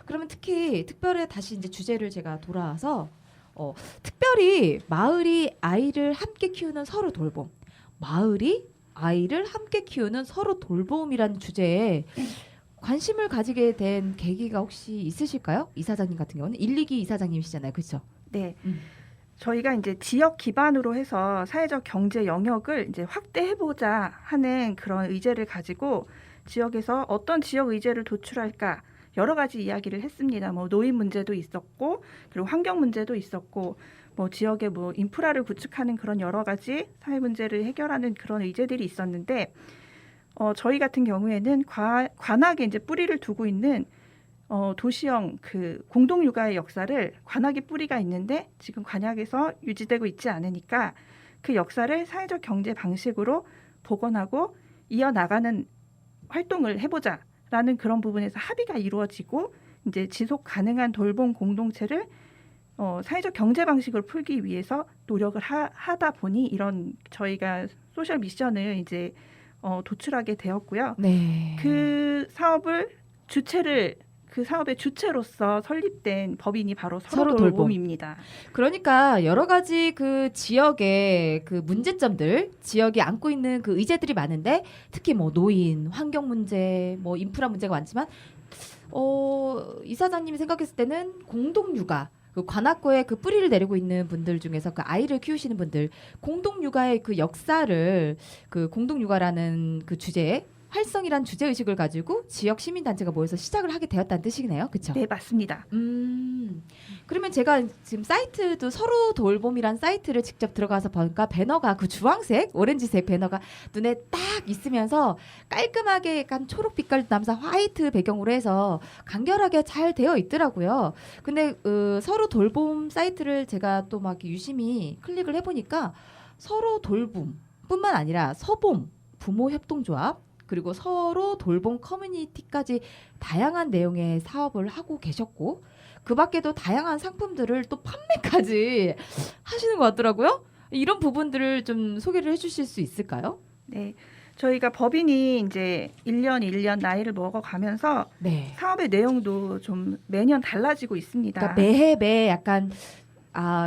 그러면 특별히 다시 이제 주제를 제가 돌아와서 특별히 마을이 아이를 함께 키우는 서로 돌봄, 마을이 아이를 함께 키우는 서로 돌봄이라는 주제에 관심을 가지게 된 계기가 혹시 있으실까요? 이사장님 같은 경우는 1, 2기 이사장님이시잖아요. 그렇죠? 네. 음. 저희가 이제 지역 기반으로 해서 사회적 경제 영역을 이제 확대해 보자 하는 그런 의제를 가지고 지역에서 어떤 지역 의제를 도출할까 여러 가지 이야기를 했습니다. 뭐 노인 문제도 있었고 그리고 환경 문제도 있었고 뭐 지역의 뭐 인프라를 구축하는 그런 여러 가지 사회 문제를 해결하는 그런 의제들이 있었는데 저희 같은 경우에는 관악에 이제 뿌리를 두고 있는 도시형 그 공동 육아의 역사를 관악에 뿌리가 있는데 지금 관악에서 유지되고 있지 않으니까 그 역사를 사회적 경제 방식으로 복원하고 이어나가는 활동을 해보자라는 그런 부분에서 합의가 이루어지고 이제 지속 가능한 돌봄 공동체를 사회적 경제 방식으로 풀기 위해서 노력을 하다 보니 이런 저희가 소셜 미션을 이제 도출하게 되었고요. 네. 그 사업의 주체로서 설립된 법인이 바로 서로 서로 돌봄. 돌봄입니다. 그러니까 여러 가지 그 지역의 그 문제점들, 지역이 안고 있는 그 의제들이 많은데 특히 뭐 노인, 환경 문제, 뭐 인프라 문제가 많지만 이사장님이 생각했을 때는 공동 육아 그 관악구에 그 뿌리를 내리고 있는 분들 중에서 그 아이를 키우시는 분들 공동 육아의 그 역사를 그 공동 육아라는 그 주제에 활성이란 주제 의식을 가지고 지역 시민 단체가 모여서 시작을 하게 되었다는 뜻이네요. 그렇죠? 네, 맞습니다. 그러면 제가 지금 사이트도 서로 돌봄이란 사이트를 직접 들어가서 보니까 배너가 그 주황색, 오렌지색 배너가 눈에 딱 있으면서 깔끔하게 약간 초록빛깔 남사 화이트 배경으로 해서 간결하게 잘 되어 있더라고요. 근데 서로 돌봄 사이트를 제가 또 막 유심히 클릭을 해보니까 서로 돌봄뿐만 아니라 서봄 부모 협동조합 그리고 서로 돌봄 커뮤니티까지 다양한 내용의 사업을 하고 계셨고 그 밖에도 다양한 상품들을 또 판매까지 하시는 것 같더라고요. 이런 부분들을 좀 소개를 해주실 수 있을까요? 네, 저희가 법인이 이제 1년 나이를 먹어가면서 네. 사업의 내용도 좀 매년 달라지고 있습니다. 그러니까 매해 약간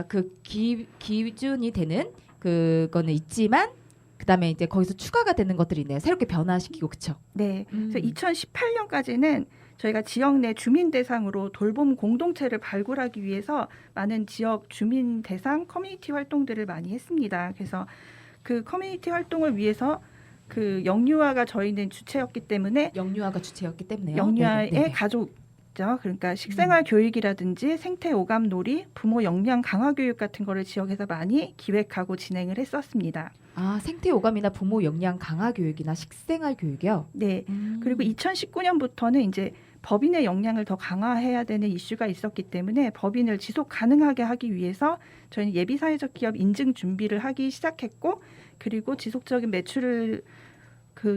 그 기준이 되는 그거는 있지만 그다음에 이제 거기서 추가가 되는 것들이 있네요. 새롭게 변화시키고 그렇죠. 네, 그래서 2018년까지는 저희가 지역 내 주민 대상으로 돌봄 공동체를 발굴하기 위해서 많은 지역 주민 대상 커뮤니티 활동들을 많이 했습니다. 그래서 그 커뮤니티 활동을 위해서 그 영유아가 저희는 주체였기 때문에 영유아가 주체였기 때문에요. 영유아의 네네. 가족죠. 그러니까 식생활 교육이라든지 생태 오감 놀이, 부모 역량 강화 교육 같은 거를 지역에서 많이 기획하고 진행을 했었습니다. 생태 오감이나 부모 역량 강화 교육이나 식생활 교육이요. 네. 그리고 2019년부터는 이제 법인의 역량을 더 강화해야 되는 이슈가 있었기 때문에 법인을 지속 가능하게 하기 위해서 저희는 예비 사회적 기업 인증 준비를 하기 시작했고 그리고 지속적인 매출을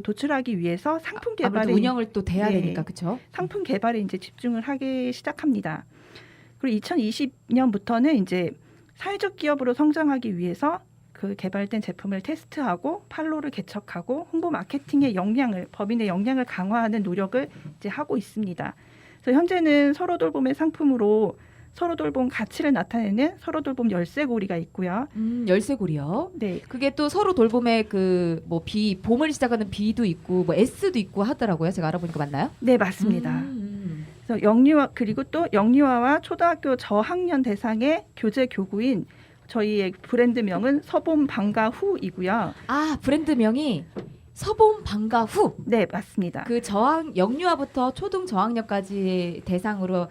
도출하기 위해서 상품 개발에 아무래도 운영을 또 돼야 네. 되니까 그렇죠. 상품 개발에 이제 집중을 하기 시작합니다. 그리고 2020년부터는 이제 사회적 기업으로 성장하기 위해서 그 개발된 제품을 테스트하고 판로를 개척하고 홍보 마케팅의 역량을 법인의 역량을 강화하는 노력을 이제 하고 있습니다. 그래서 현재는 서로 돌봄의 상품으로 서로 돌봄 가치를 나타내는 서로 돌봄 열쇠고리가 있고요. 열쇠고리요. 네, 그게 또 서로 돌봄의 그 뭐 봄을 시작하는 B도 있고 뭐 S도 있고 하더라고요. 제가 알아보니까 맞나요? 네 맞습니다. 그래서 영유아 그리고 또 영유아와 초등학교 저학년 대상의 교재 교구인 저희의 브랜드명은 서봄 방과 후이고요. 브랜드명이 서봄 방과 후. 네 맞습니다. 그 영유아부터 초등 저학년까지 대상으로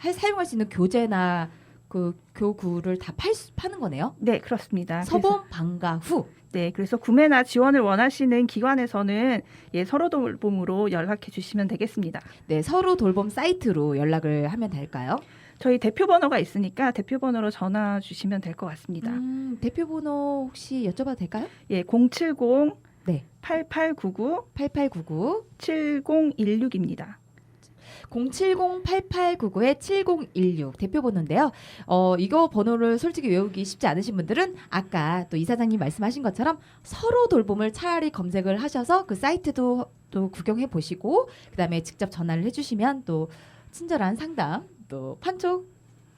사용할 수 있는 교재나 그 교구를 다 파는 거네요. 네, 그렇습니다. 서봄 방과 후. 네, 그래서 구매나 지원을 원하시는 기관에서는 서로 돌봄으로 연락해 주시면 되겠습니다. 네, 서로 돌봄 사이트로 연락을 하면 될까요? 저희 대표 번호가 있으니까 대표 번호로 전화 주시면 될 것 같습니다. 대표 번호 혹시 여쭤봐도 될까요? 070 네. 8899 8899 7016입니다. 070-8899-7016 대표 번호인데요. 이거 번호를 솔직히 외우기 쉽지 않으신 분들은 아까 또 이사장님 말씀하신 것처럼 서로 돌봄을 차라리 검색을 하셔서 그 사이트도 또 구경해 보시고 그다음에 직접 전화를 해주시면 또 친절한 상담 또 판촉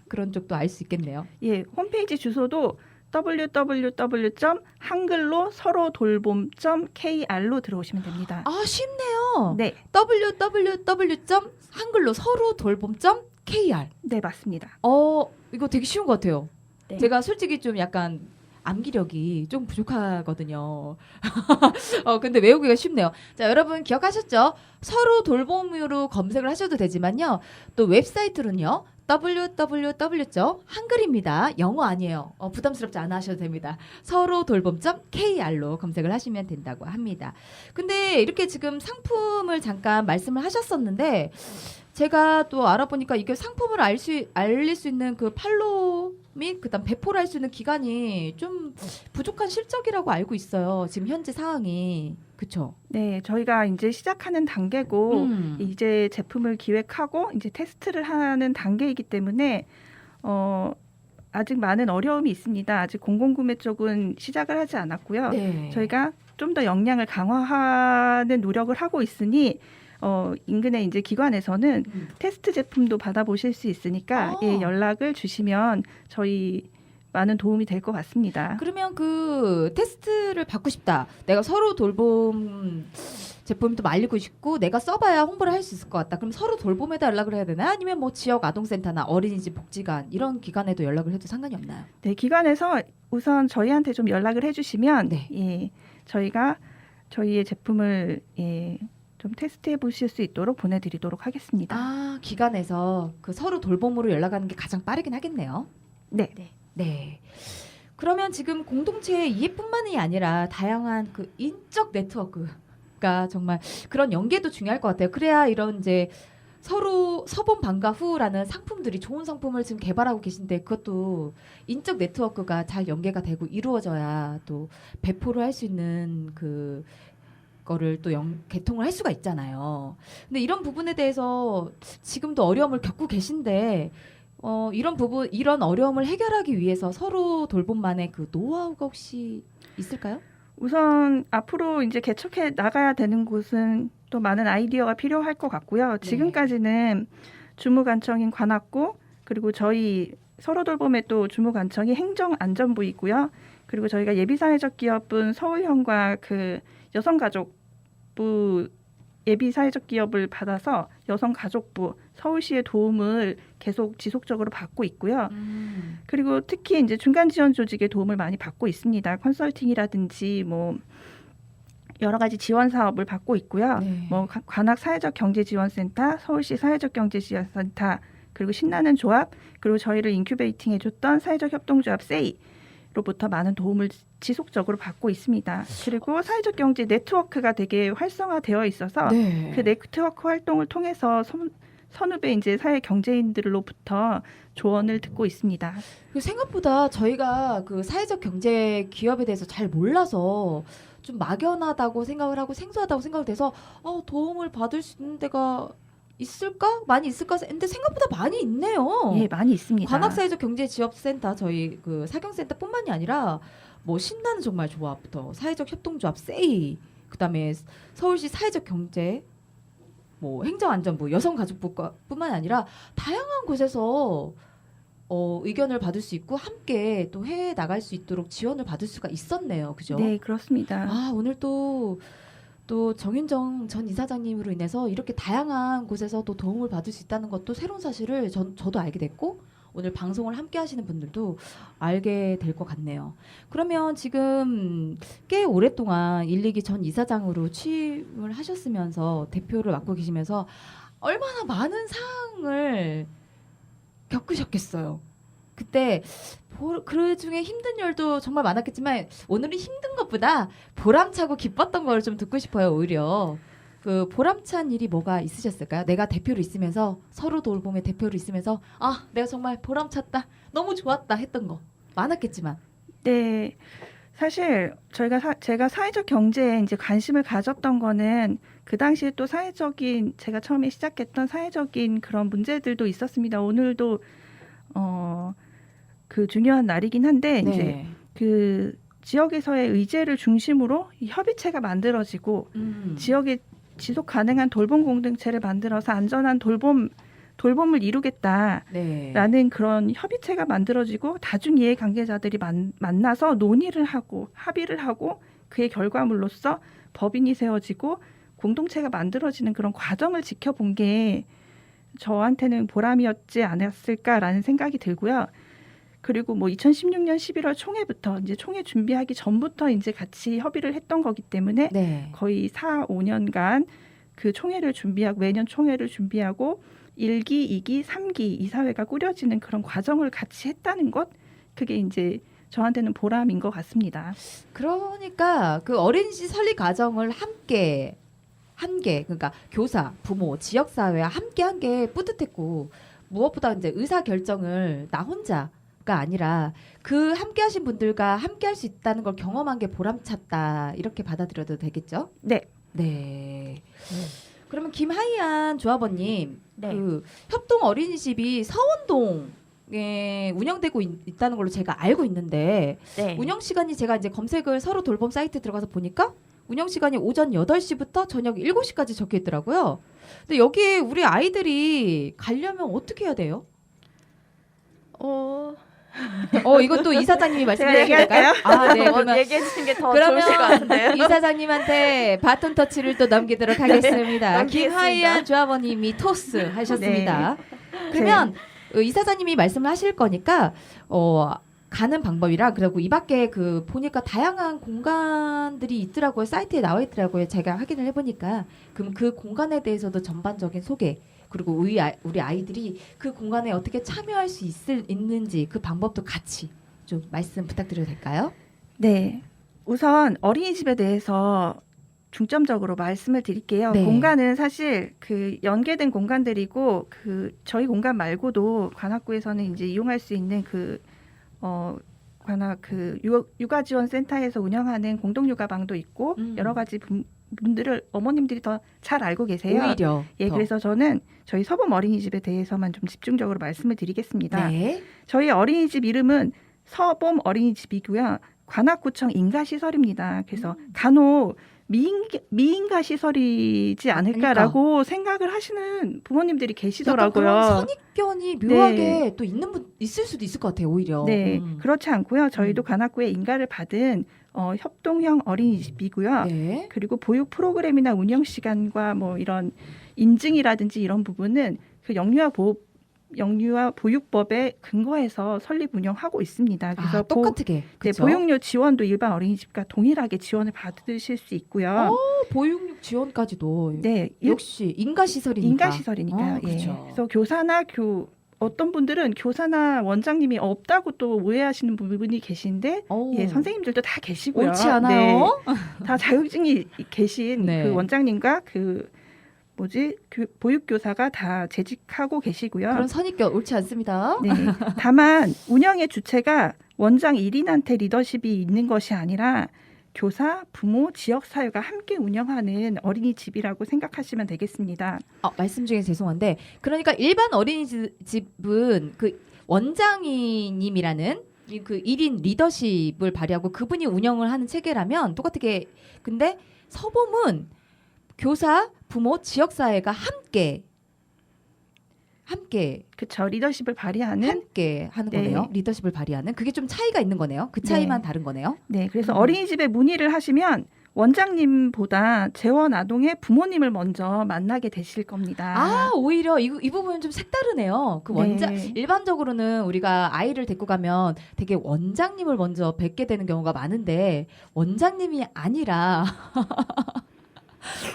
그런 쪽도 알 수 있겠네요. 홈페이지 주소도 www.한글로 서로돌봄.kr로 들어오시면 됩니다. 아 쉽네요. 네, www.한글로 서로돌봄.kr. 네 맞습니다. 이거 되게 쉬운 것 같아요. 네. 제가 솔직히 좀 약간 암기력이 좀 부족하거든요. 근데 외우기가 쉽네요. 자, 여러분 기억하셨죠? 서로 돌봄으로 검색을 하셔도 되지만요. 또 웹사이트로는요. www. 한글입니다. 영어 아니에요. 부담스럽지 않아 하셔도 됩니다. 서로 돌봄.kr로 검색을 하시면 된다고 합니다. 근데 이렇게 지금 상품을 잠깐 말씀을 하셨었는데 제가 또 알아보니까 이게 상품을 알릴 수 있는 그 판로 및 그다음 배포를 할 수 있는 기간이 좀 부족한 실적이라고 알고 있어요. 지금 현재 상황이. 그렇죠? 네, 저희가 이제 시작하는 단계고 음. 이제 제품을 기획하고 이제 테스트를 하는 단계이기 때문에 아직 많은 어려움이 있습니다. 아직 공공구매 쪽은 시작을 하지 않았고요. 네. 저희가 좀 더 역량을 강화하는 노력을 하고 있으니 인근의 이제 기관에서는 테스트 제품도 받아보실 수 있으니까 연락을 주시면 저희 많은 도움이 될 것 같습니다. 그러면 그 테스트를 받고 싶다. 내가 서로 돌봄 제품도 알리고 싶고 내가 써봐야 홍보를 할 수 있을 것 같다. 그럼 서로 돌봄에다 연락을 해야 되나요? 아니면 뭐 지역 아동센터나 어린이집 복지관 이런 기관에도 연락을 해도 상관이 없나요? 네, 기관에서 우선 저희한테 좀 연락을 해주시면 네. 저희가 저희의 제품을 좀 테스트해 보실 수 있도록 보내드리도록 하겠습니다. 아, 기관에서 그 서로 돌봄으로 연락하는 게 가장 빠르긴 하겠네요. 네. 네. 그러면 지금 공동체 이해뿐만이 아니라 다양한 그 인적 네트워크가 정말 그런 연계도 중요할 것 같아요. 그래야 이런 이제 서로 서본 방과 후라는 상품들이 좋은 상품을 지금 개발하고 계신데 그것도 인적 네트워크가 잘 연계가 되고 이루어져야 또 배포를 할 수 있는 그 거를 또 개통을 할 수가 있잖아요. 근데 이런 부분에 대해서 지금도 어려움을 겪고 계신데 이런 어려움을 해결하기 위해서 서로 돌봄만의 그 노하우가 혹시 있을까요? 우선 앞으로 이제 개척해 나가야 되는 곳은 또 많은 아이디어가 필요할 것 같고요. 지금까지는 주무관청인 관악구 그리고 저희 서로돌봄의 또 주무관청이 행정안전부이고요. 그리고 저희가 예비사회적 기업은 서울현과 그 여성가족부 예비사회적 기업을 받아서 여성가족부 서울시의 도움을 계속 지속적으로 받고 있고요. 그리고 특히 이제 중간 지원 조직의 도움을 많이 받고 있습니다. 컨설팅이라든지 뭐 여러 가지 지원 사업을 받고 있고요. 네. 뭐 관악 사회적 경제지원센터, 서울시 사회적 경제지원센터, 그리고 신나는 조합, 그리고 저희를 인큐베이팅 해줬던 사회적 협동조합 세이로부터 많은 도움을 지속적으로 받고 있습니다. 그리고 사회적 경제 네트워크가 되게 활성화되어 있어서 네. 그 네트워크 활동을 통해서 선후배 이제 사회 경제인들로부터 조언을 듣고 있습니다. 그리고 생각보다 저희가 그 사회적 경제 기업에 대해서 잘 몰라서 좀 막연하다고 생각을 하고 생소하다고 생각을 돼서 도움을 받을 수 있는 데가 있을까? 많이 있을까? 근데 생각보다 많이 있네요. 예, 많이 있습니다. 관악사회적 경제지원센터 저희 그 사경센터뿐만이 아니라 뭐 신나는 정말 조합부터 사회적 협동조합 세이 그다음에 서울시 사회적 경제 뭐 행정안전부 여성가족부뿐만 아니라 다양한 곳에서 의견을 받을 수 있고 함께 또 해외에 나갈 수 있도록 지원을 받을 수가 있었네요. 그죠? 네, 그렇습니다. 오늘 또 정윤정 전 이사장님으로 인해서 이렇게 다양한 곳에서 또 도움을 받을 수 있다는 것도 새로운 사실을 저도 알게 됐고 오늘 방송을 함께 하시는 분들도 알게 될 것 같네요. 그러면 지금 꽤 오랫동안 1·2기 전 이사장으로 취임을 하셨으면서 대표를 맡고 계시면서 얼마나 많은 상황을 겪으셨겠어요. 그때 그 중에 힘든 일도 정말 많았겠지만 오늘은 힘든 것보다 보람차고 기뻤던 걸 좀 듣고 싶어요. 오히려 그 보람찬 일이 뭐가 있으셨을까요? 내가 대표로 있으면서 서로 돌봄의 대표로 있으면서 아 내가 정말 보람찼다 너무 좋았다 했던 거 많았겠지만 네. 사실 제가 사회적 경제에 이제 관심을 가졌던 거는 그 당시에 또 제가 처음에 시작했던 사회적인 그런 문제들도 있었습니다. 오늘도 그 중요한 날이긴 한데 네. 이제 그 지역에서의 의제를 중심으로 이 협의체가 만들어지고 지역에 지속 가능한 돌봄 공동체를 만들어서 안전한 돌봄을 이루겠다라는 네. 그런 협의체가 만들어지고 다중 이해 관계자들이 만나서 논의를 하고 합의를 하고 그의 결과물로서 법인이 세워지고 공동체가 만들어지는 그런 과정을 지켜본 게 저한테는 보람이었지 않았을까라는 생각이 들고요. 그리고 뭐 2016년 11월 총회부터 이제 총회 준비하기 전부터 이제 같이 협의를 했던 거기 때문에 네. 거의 4, 5년간 그 총회를 준비하고 매년 총회를 준비하고 1기, 2기, 3기 이사회가 꾸려지는 그런 과정을 같이 했다는 것 그게 이제 저한테는 보람인 것 같습니다. 그러니까 그 어린이집 설립 과정을 함께 그러니까 교사, 부모, 지역 사회와 함께 한 게 뿌듯했고 무엇보다 이제 의사 결정을 나 혼자가 아니라 그 함께 하신 분들과 함께 할 수 있다는 걸 경험한 게 보람찼다. 이렇게 받아들여도 되겠죠? 네. 네. 그러면 김하이안 조합원님, 네. 그 협동 어린이집이 서원동에 운영되고 있다는 걸로 제가 알고 있는데 네. 운영 시간이 제가 이제 검색을 서로 돌봄 사이트 들어가서 보니까 운영 시간이 오전 8시부터 저녁 7시까지 적혀 있더라고요. 근데 여기에 우리 아이들이 가려면 어떻게 해야 돼요? 이것도 이사장님이 말씀해 주실까요? 얘기할까요? 아, 네. 그러면 얘기해 주시는 게 더 그러면 좋으실 것 같은데요. 이사장님한테 바톤 터치를 또 넘기도록 하겠습니다. 넘기겠습니다. 김하이안 조합원님이 토스 하셨습니다. 그러면 이사장님이 말씀을 하실 거니까 가는 방법이라 그리고 이 밖에 그 보니까 다양한 공간들이 있더라고요. 사이트에 나와 있더라고요. 제가 확인을 해보니까 그럼 그 공간에 대해서도 전반적인 소개 그리고 우리 아이들이 그 공간에 어떻게 참여할 수 있는지 그 방법도 같이 좀 말씀 부탁드려도 될까요? 네. 우선 어린이집에 대해서 중점적으로 말씀을 드릴게요. 네. 공간은 사실 그 연계된 공간들이고 그 저희 공간 말고도 관악구에서는 이제 이용할 수 있는 관악 그 육아 지원 센터에서 운영하는 공동 육아방도 있고 여러 가지 분들을 어머님들이 더 잘 알고 계세요. 오히려 예, 더. 그래서 저는 저희 서범 어린이집에 대해서만 좀 집중적으로 말씀을 드리겠습니다. 네. 저희 어린이집 이름은 서범 어린이집이고요. 관악구청 인가시설입니다. 그래서 간혹 미인가 시설이지 않을까라고 생각을 하시는 부모님들이 약간 계시더라고요. 그런 선입견이 묘하게 또 있을 수도 있을 것 같아요. 오히려. 네, 그렇지 않고요. 저희도 관악구에 인가를 받은 협동형 어린이집이고요. 네. 그리고 보육 프로그램이나 운영 시간과 뭐 이런 인증이라든지 이런 부분은 그 영유아 보육법에 근거해서 설립 운영하고 있습니다. 그래서 똑같게. 그쵸? 보육료 지원도 일반 어린이집과 동일하게 지원을 받으실 수 있고요. 보육육 지원까지도 네, 역시 인가시설이니까. 인가시설이니까요. 예. 그렇죠. 그래서 어떤 분들은 교사나 원장님이 없다고 또 오해하시는 부분이 계신데 예, 선생님들도 다 계시고요. 옳지 않아요? 네, 다 자격증이 계신 네. 그 원장님과 보육교사가 다 재직하고 계시고요. 그런 선입견 옳지 않습니다. 네. 다만 운영의 주체가 원장 1인한테 리더십이 있는 것이 아니라 교사, 부모, 지역사회가 함께 운영하는 어린이집이라고 생각하시면 되겠습니다. 말씀 중에 죄송한데 그러니까 일반 어린이집은 그 원장님이라는 그 1인 리더십을 발휘하고 그분이 운영을 하는 체계라면 똑같게 근데 서범은 교사, 부모, 지역사회가 함께 그쵸. 리더십을 발휘하는 함께 하는 네. 거네요. 리더십을 발휘하는 그게 좀 차이가 있는 거네요. 그 차이만 네. 다른 거네요. 네, 그래서 어린이집에 문의를 하시면 원장님보다 재원 아동의 부모님을 먼저 만나게 되실 겁니다. 오히려 이 부분은 좀 색다르네요. 그 원장 네. 일반적으로는 우리가 아이를 데리고 가면 되게 원장님을 먼저 뵙게 되는 경우가 많은데 원장님이 아니라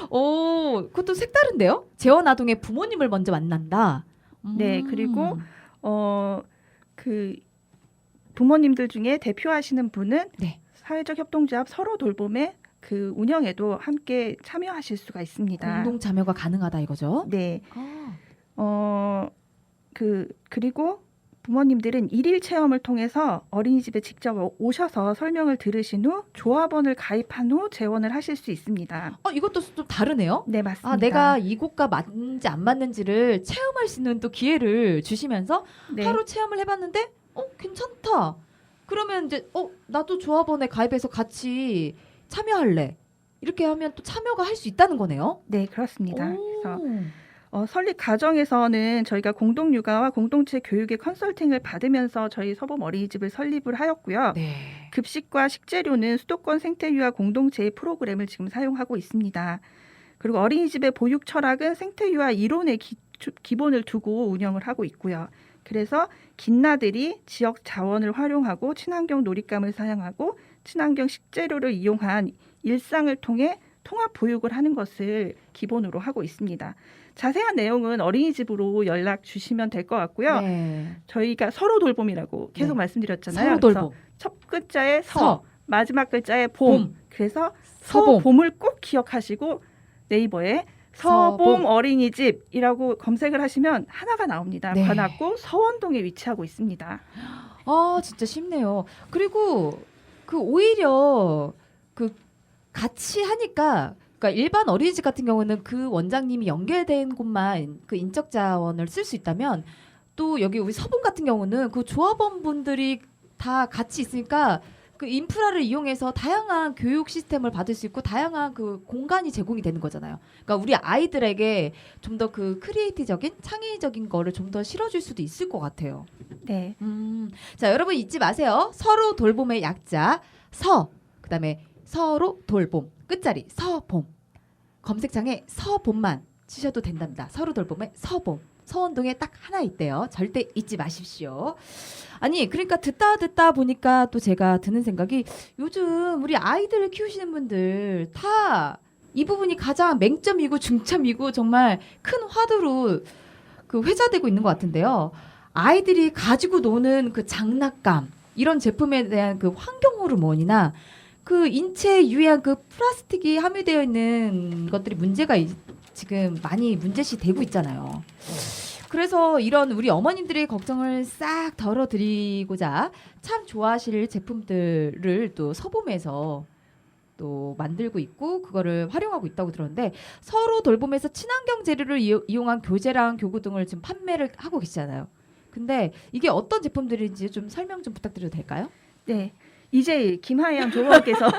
그것도 색다른데요? 재원 아동의 부모님을 먼저 만난다. 네, 그리고 그 부모님들 중에 대표하시는 분은 네. 사회적 협동조합 서로 돌봄의 그 운영에도 함께 참여하실 수가 있습니다. 공동 참여가 가능하다 이거죠. 네. 아. 그리고 부모님들은 일일 체험을 통해서 어린이집에 직접 오셔서 설명을 들으신 후 조합원을 가입한 후 재원을 하실 수 있습니다. 이것도 좀 다르네요. 네, 맞습니다. 아, 내가 이곳과 맞는지 안 맞는지를 체험할 수 있는 또 기회를 주시면서 네. 하루 체험을 해봤는데 괜찮다. 그러면 이제 나도 조합원에 가입해서 같이 참여할래. 이렇게 하면 또 참여가 할 수 있다는 거네요. 네, 그렇습니다. 오. 그래서 설립 과정에서는 저희가 공동육아와 공동체 교육의 컨설팅을 받으면서 저희 서범 어린이집을 설립을 하였고요. 네. 급식과 식재료는 수도권 생태유아 공동체의 프로그램을 지금 사용하고 있습니다. 그리고 어린이집의 보육 철학은 생태유아 이론의 기본을 두고 운영을 하고 있고요. 그래서 긴나들이 지역 자원을 활용하고 친환경 놀잇감을 사용하고 친환경 식재료를 이용한 일상을 통해 통합 보육을 하는 것을 기본으로 하고 있습니다. 자세한 내용은 어린이집으로 연락 주시면 될 것 같고요. 네. 저희가 서로 돌봄이라고 계속 네. 말씀드렸잖아요. 서로 돌봄. 그래서 첫 글자에 서. 서, 마지막 글자에 봄. 봄. 그래서 서봄. 서봄을 꼭 기억하시고 네이버에 서봄 서봄. 어린이집이라고 검색을 하시면 하나가 나옵니다. 네. 관악구 서원동에 위치하고 있습니다. 진짜 쉽네요. 그리고 오히려 같이 하니까 그러니까 일반 어린이집 같은 경우는 그 원장님이 연계된 곳만 그 인적 자원을 쓸 수 있다면 또 여기 우리 서분 같은 경우는 그 조합원 분들이 다 같이 있으니까 그 인프라를 이용해서 다양한 교육 시스템을 받을 수 있고 다양한 그 공간이 제공이 되는 거잖아요. 그러니까 우리 아이들에게 좀 더 그 크리에이티적인 창의적인 거를 좀 더 실어줄 수도 있을 것 같아요. 네. 자, 여러분 잊지 마세요. 서로 돌봄의 약자 그다음에 서로 돌봄 끝자리 서봄 검색창에 서봄만 치셔도 된답니다. 서로 돌봄의 서봄 서원동에 딱 하나 있대요. 절대 잊지 마십시오. 아니 그러니까 듣다 보니까 또 제가 드는 생각이 요즘 우리 아이들을 키우시는 분들 다 이 부분이 가장 맹점이고 중점이고 정말 큰 화두로 그 회자되고 있는 것 같은데요. 아이들이 가지고 노는 그 장난감 이런 제품에 대한 그 환경 호르몬이나 그 인체에 유해한 그 플라스틱이 함유되어 있는 것들이 문제가 지금 많이 문제시 되고 있잖아요. 그래서 이런 우리 어머님들의 걱정을 싹 덜어드리고자 참 좋아하실 제품들을 또 서봄에서 또 만들고 있고 그거를 활용하고 있다고 들었는데 서로 돌봄에서 친환경 재료를 이용한 교재랑 교구 등을 지금 판매를 하고 계시잖아요. 근데 이게 어떤 제품들인지 좀 설명 좀 부탁드려도 될까요? 네. 이제 김하연 조합원께서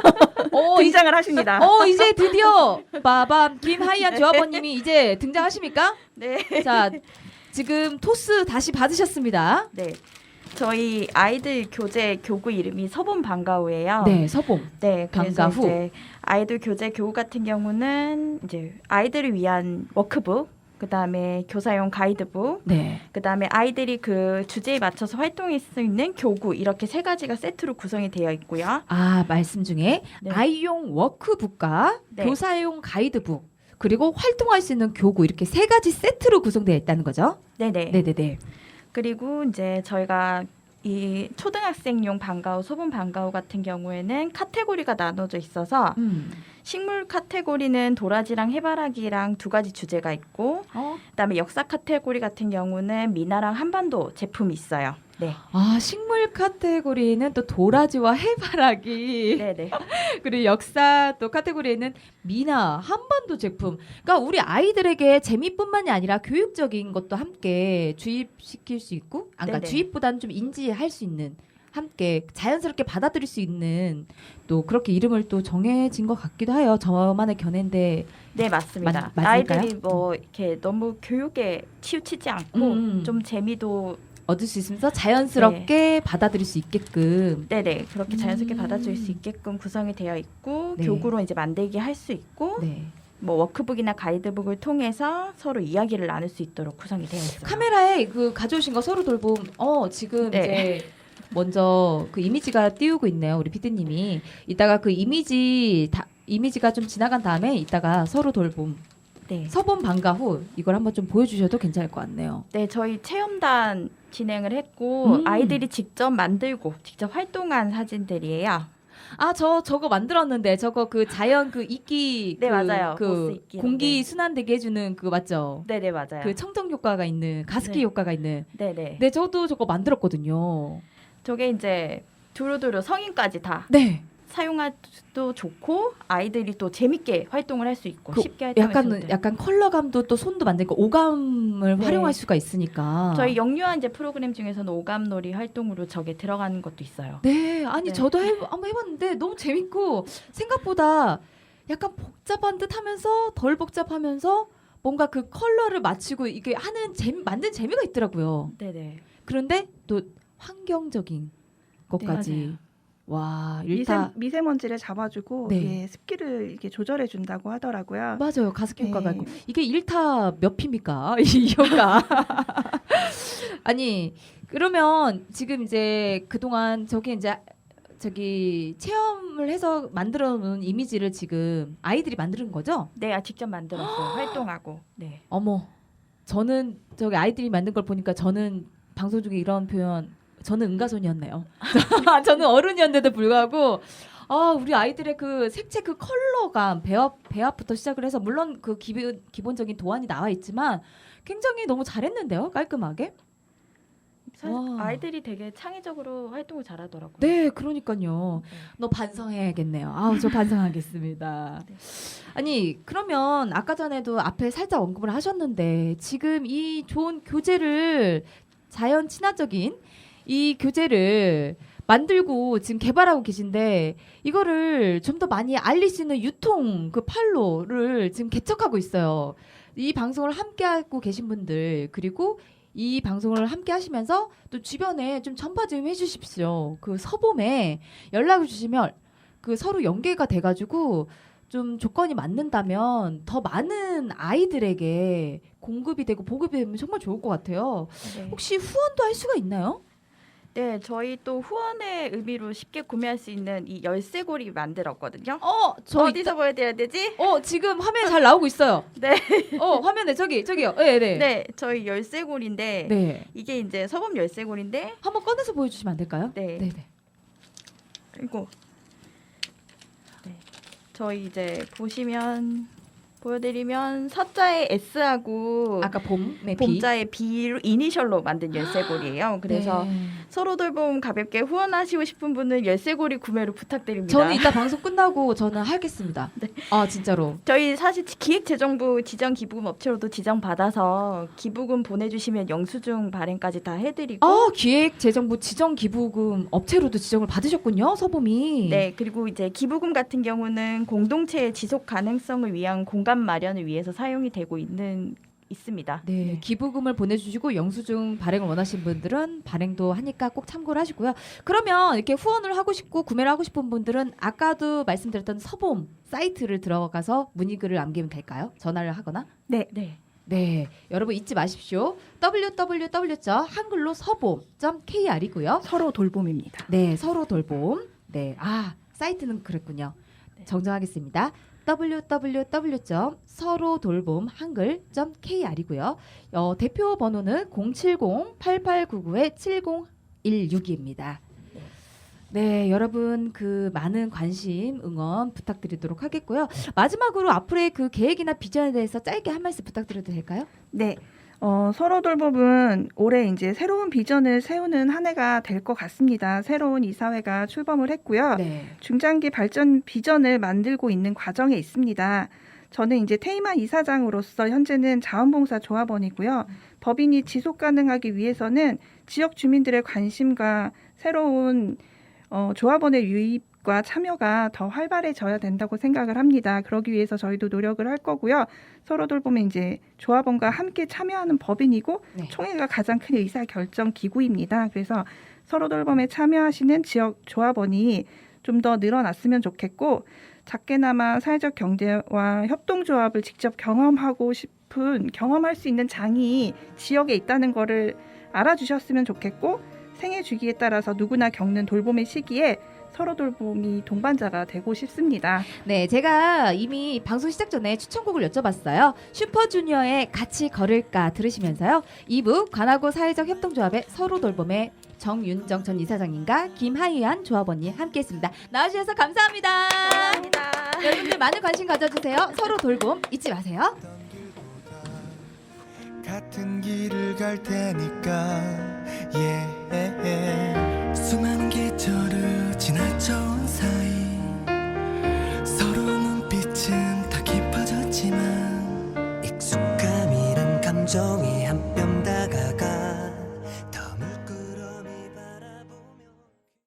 등장을 하십니다. 이제 드디어 빠밤 김하이안 조합원님이 이제 등장하십니까? 네. 자, 지금 토스 다시 받으셨습니다. 네. 저희 아이들 교재 교구 이름이 서봄 방과후예요. 네, 서봄. 네, 그래서 방과후. 이제 아이들 교재 교구 같은 경우는 이제 아이들을 위한 워크북, 그다음에 교사용 가이드북, 네. 그다음에 아이들이 그 주제에 맞춰서 활동할 수 있는 교구 이렇게 세 가지가 세트로 구성이 되어 있고요. 말씀 중에 네. 아이용 워크북과 네. 교사용 가이드북 그리고 활동할 수 있는 교구 이렇게 세 가지 세트로 구성되어 있다는 거죠? 네네. 네네네. 그리고 이제 저희가 이 초등학생용 방과후, 소분 방과후 같은 경우에는 카테고리가 나눠져 있어서 식물 카테고리는 도라지랑 해바라기랑 두 가지 주제가 있고 그다음에 역사 카테고리 같은 경우는 미나랑 한반도 제품이 있어요. 네. 식물 카테고리는 또 도라지와 해바라기 네네. 그리고 역사 또 카테고리에는 미나 한반도 제품. 그러니까 우리 아이들에게 재미뿐만이 아니라 교육적인 것도 함께 주입시킬 수 있고, 그러니까 네네. 주입보다는 좀 인지할 수 있는, 함께 자연스럽게 받아들일 수 있는 또 그렇게 이름을 또 정해진 것 같기도 해요. 저만의 견해인데. 네, 맞습니다. 맞을까요? 아이들이 뭐 이렇게 너무 교육에 치우치지 않고 좀 재미도 얻을 수 있으면서 자연스럽게 받아들일 수 있게끔. 네네 그렇게 자연스럽게 받아줄 수 있게끔 구성이 되어 있고 네. 교구로 이제 만들기 할 수 있고 네. 뭐 워크북이나 가이드북을 통해서 서로 이야기를 나눌 수 있도록 구성이 되어 있어요. 카메라에 그 가져오신 거 서로 돌봄. 지금 네. 이제 먼저 그 이미지가 띄우고 있네요. 우리 피디님이. 이따가 그 이미지가 좀 지나간 다음에 이따가 서로 돌봄. 네. 서봄 방과 후 이걸 한번 좀 보여주셔도 괜찮을 것 같네요. 네, 저희 체험단 진행을 했고 음. 아이들이 직접 만들고 직접 활동한 사진들이에요. 아, 저거 만들었는데 저거 그 자연 그 이끼 네, 그, 맞아요. 보스 그 이끼로, 공기 네. 순환되게 해주는 그거 맞죠? 네네 맞아요. 그 청정 효과가 있는 가습기 네. 효과가 있는. 네네. 네, 저도 저거 만들었거든요. 저게 이제 두루두루 성인까지 다 네, 사용해도 좋고 아이들이 또 재밌게 활동을 할 수 있고 그 쉽게 활동할 수 있고. 약간 컬러감도 또 손도 만들고 오감을 네. 활용할 수가 있으니까. 저희 영유아 이제 프로그램 중에서는 오감놀이 활동으로 저게 들어가는 것도 있어요. 네, 아니 네. 저도 한번 해봤는데 너무 재밌고 생각보다 약간 복잡한 듯하면서 덜 복잡하면서 뭔가 그 컬러를 맞추고 이게 하는 만든 재미가 있더라고요. 네네. 그런데 또 환경적인 것까지. 네, 맞아요. 와, 일타 미세먼지를 잡아주고 네. 이게 습기를 이게 조절해 준다고 하더라고요. 맞아요. 가습기 효과가 네. 있고. 이게 일타 몇 피입니까? 이 효과. 아니, 그러면 지금 이제 그동안 저기 체험을 해서 만들어 놓은 이미지를 지금 아이들이 만드는 거죠? 네, 직접 만들었어요. 활동하고. 네. 어머. 저는 저기 아이들이 만든 걸 보니까 저는 방송 중에 이런 표현 저는 은가손이었네요. 저는 어른이었는데도 불구하고 우리 아이들의 그 색채 그 컬러감 배합부터 시작을 해서 물론 그 기본적인 도안이 나와 있지만 굉장히 너무 잘했는데요. 깔끔하게. 사실 와. 아이들이 되게 창의적으로 활동을 잘하더라고요. 네, 그러니까요. 네. 너 반성해야겠네요. 아우, 저 반성하겠습니다. 네. 아니, 그러면 아까 전에도 앞에 살짝 언급을 하셨는데 지금 이 좋은 교재를 자연 친화적인 이 교재를 만들고 지금 개발하고 계신데 이거를 좀 더 많이 알릴 수 있는 유통 그 판로를 지금 개척하고 있어요. 이 방송을 함께하고 계신 분들 그리고 이 방송을 함께 하시면서 또 주변에 좀 전파 좀 해주십시오. 그 서봄에 연락을 주시면 그 서로 연계가 돼가지고 좀 조건이 맞는다면 더 많은 아이들에게 공급이 되고 보급이 되면 정말 좋을 것 같아요. 네. 혹시 후원도 할 수가 있나요? 네, 저희 또 후원의 의미로 쉽게 구매할 수 있는 이 열쇠고리 만들었거든요. 저 어디서 보여드려야 되지? 지금 화면에 잘 나오고 있어요. 네. 화면에 저기요. 네. 네, 저희 열쇠고리인데 네. 이게 이제 서범 열쇠고리인데 한번 꺼내서 보여주시면 안 될까요? 네. 네. 그리고 네. 저희 이제 보여드리면 서자의 S하고 아까 봄의 비. 봄자의 B로 이니셜로 만든 열쇠고리예요. 그래서 네. 서로 돌봄 가볍게 후원하시고 싶은 분은 열쇠고리 구매를 부탁드립니다. 저는 이따 방송 끝나고 저는 하겠습니다. 네. 진짜로. 저희 사실 기획재정부 지정 기부금 업체로도 지정 받아서 기부금 보내주시면 영수증 발행까지 다 해드리고 기획재정부 지정기부금 업체로도 지정을 받으셨군요, 서봄이. 네, 그리고 이제 기부금 같은 경우는 공동체의 지속 가능성을 위한 공간 마련을 위해서 사용이 되고 있습니다. 네, 기부금을 보내주시고 영수증 발행을 원하시는 분들은 발행도 하니까 꼭 참고를 하시고요. 그러면 이렇게 후원을 하고 싶고 구매를 하고 싶은 분들은 아까도 말씀드렸던 서봄 사이트를 들어가서 문의글을 남기면 될까요? 전화를 하거나? 네. 네, 여러분 잊지 마십시오. www.한글로 서봄.kr이고요. 서로 돌봄입니다. 네, 서로 돌봄. 네, 사이트는 그랬군요. 네. 정정하겠습니다. www.서로돌봄한글.kr이고요. 대표 번호는 070-8899-7016입니다. 네, 여러분 그 많은 관심, 응원 부탁드리도록 하겠고요. 마지막으로 앞으로의 그 계획이나 비전에 대해서 짧게 한 말씀 부탁드려도 될까요? 네. 서로 돌봄은 올해 이제 새로운 비전을 세우는 한 해가 될 것 같습니다. 새로운 이사회가 출범을 했고요. 네. 중장기 발전 비전을 만들고 있는 과정에 있습니다. 저는 이제 퇴임한 이사장으로서 현재는 자원봉사 조합원이고요. 법인이 지속 가능하기 위해서는 지역 주민들의 관심과 새로운 조합원의 유입과 참여가 더 활발해져야 된다고 생각을 합니다. 그러기 위해서 저희도 노력을 할 거고요. 서로 돌봄에 이제 조합원과 함께 참여하는 법인이고 네. 총회가 가장 큰 의사 결정 기구입니다. 그래서 서로 돌봄에 참여하시는 지역 조합원이 좀 더 늘어났으면 좋겠고 작게나마 사회적 경제와 협동조합을 직접 경험할 수 있는 장이 지역에 있다는 거를 알아주셨으면 좋겠고 생애 주기에 따라서 누구나 겪는 돌봄의 시기에 서로 돌봄이 동반자가 되고 싶습니다. 네, 제가 이미 방송 시작 전에 추천곡을 여쭤봤어요. 슈퍼주니어의 같이 걸을까 들으시면서요. 2부 관하고 사회적 협동조합의 서로 돌봄의 정윤정 전 이사장님과 김하희안 조합원님 함께했습니다. 나와주셔서 감사합니다. 감사합니다. 여러분들 많은 관심 가져주세요. 서로 돌봄 잊지 마세요. 같은 길을 갈 테니까 수많은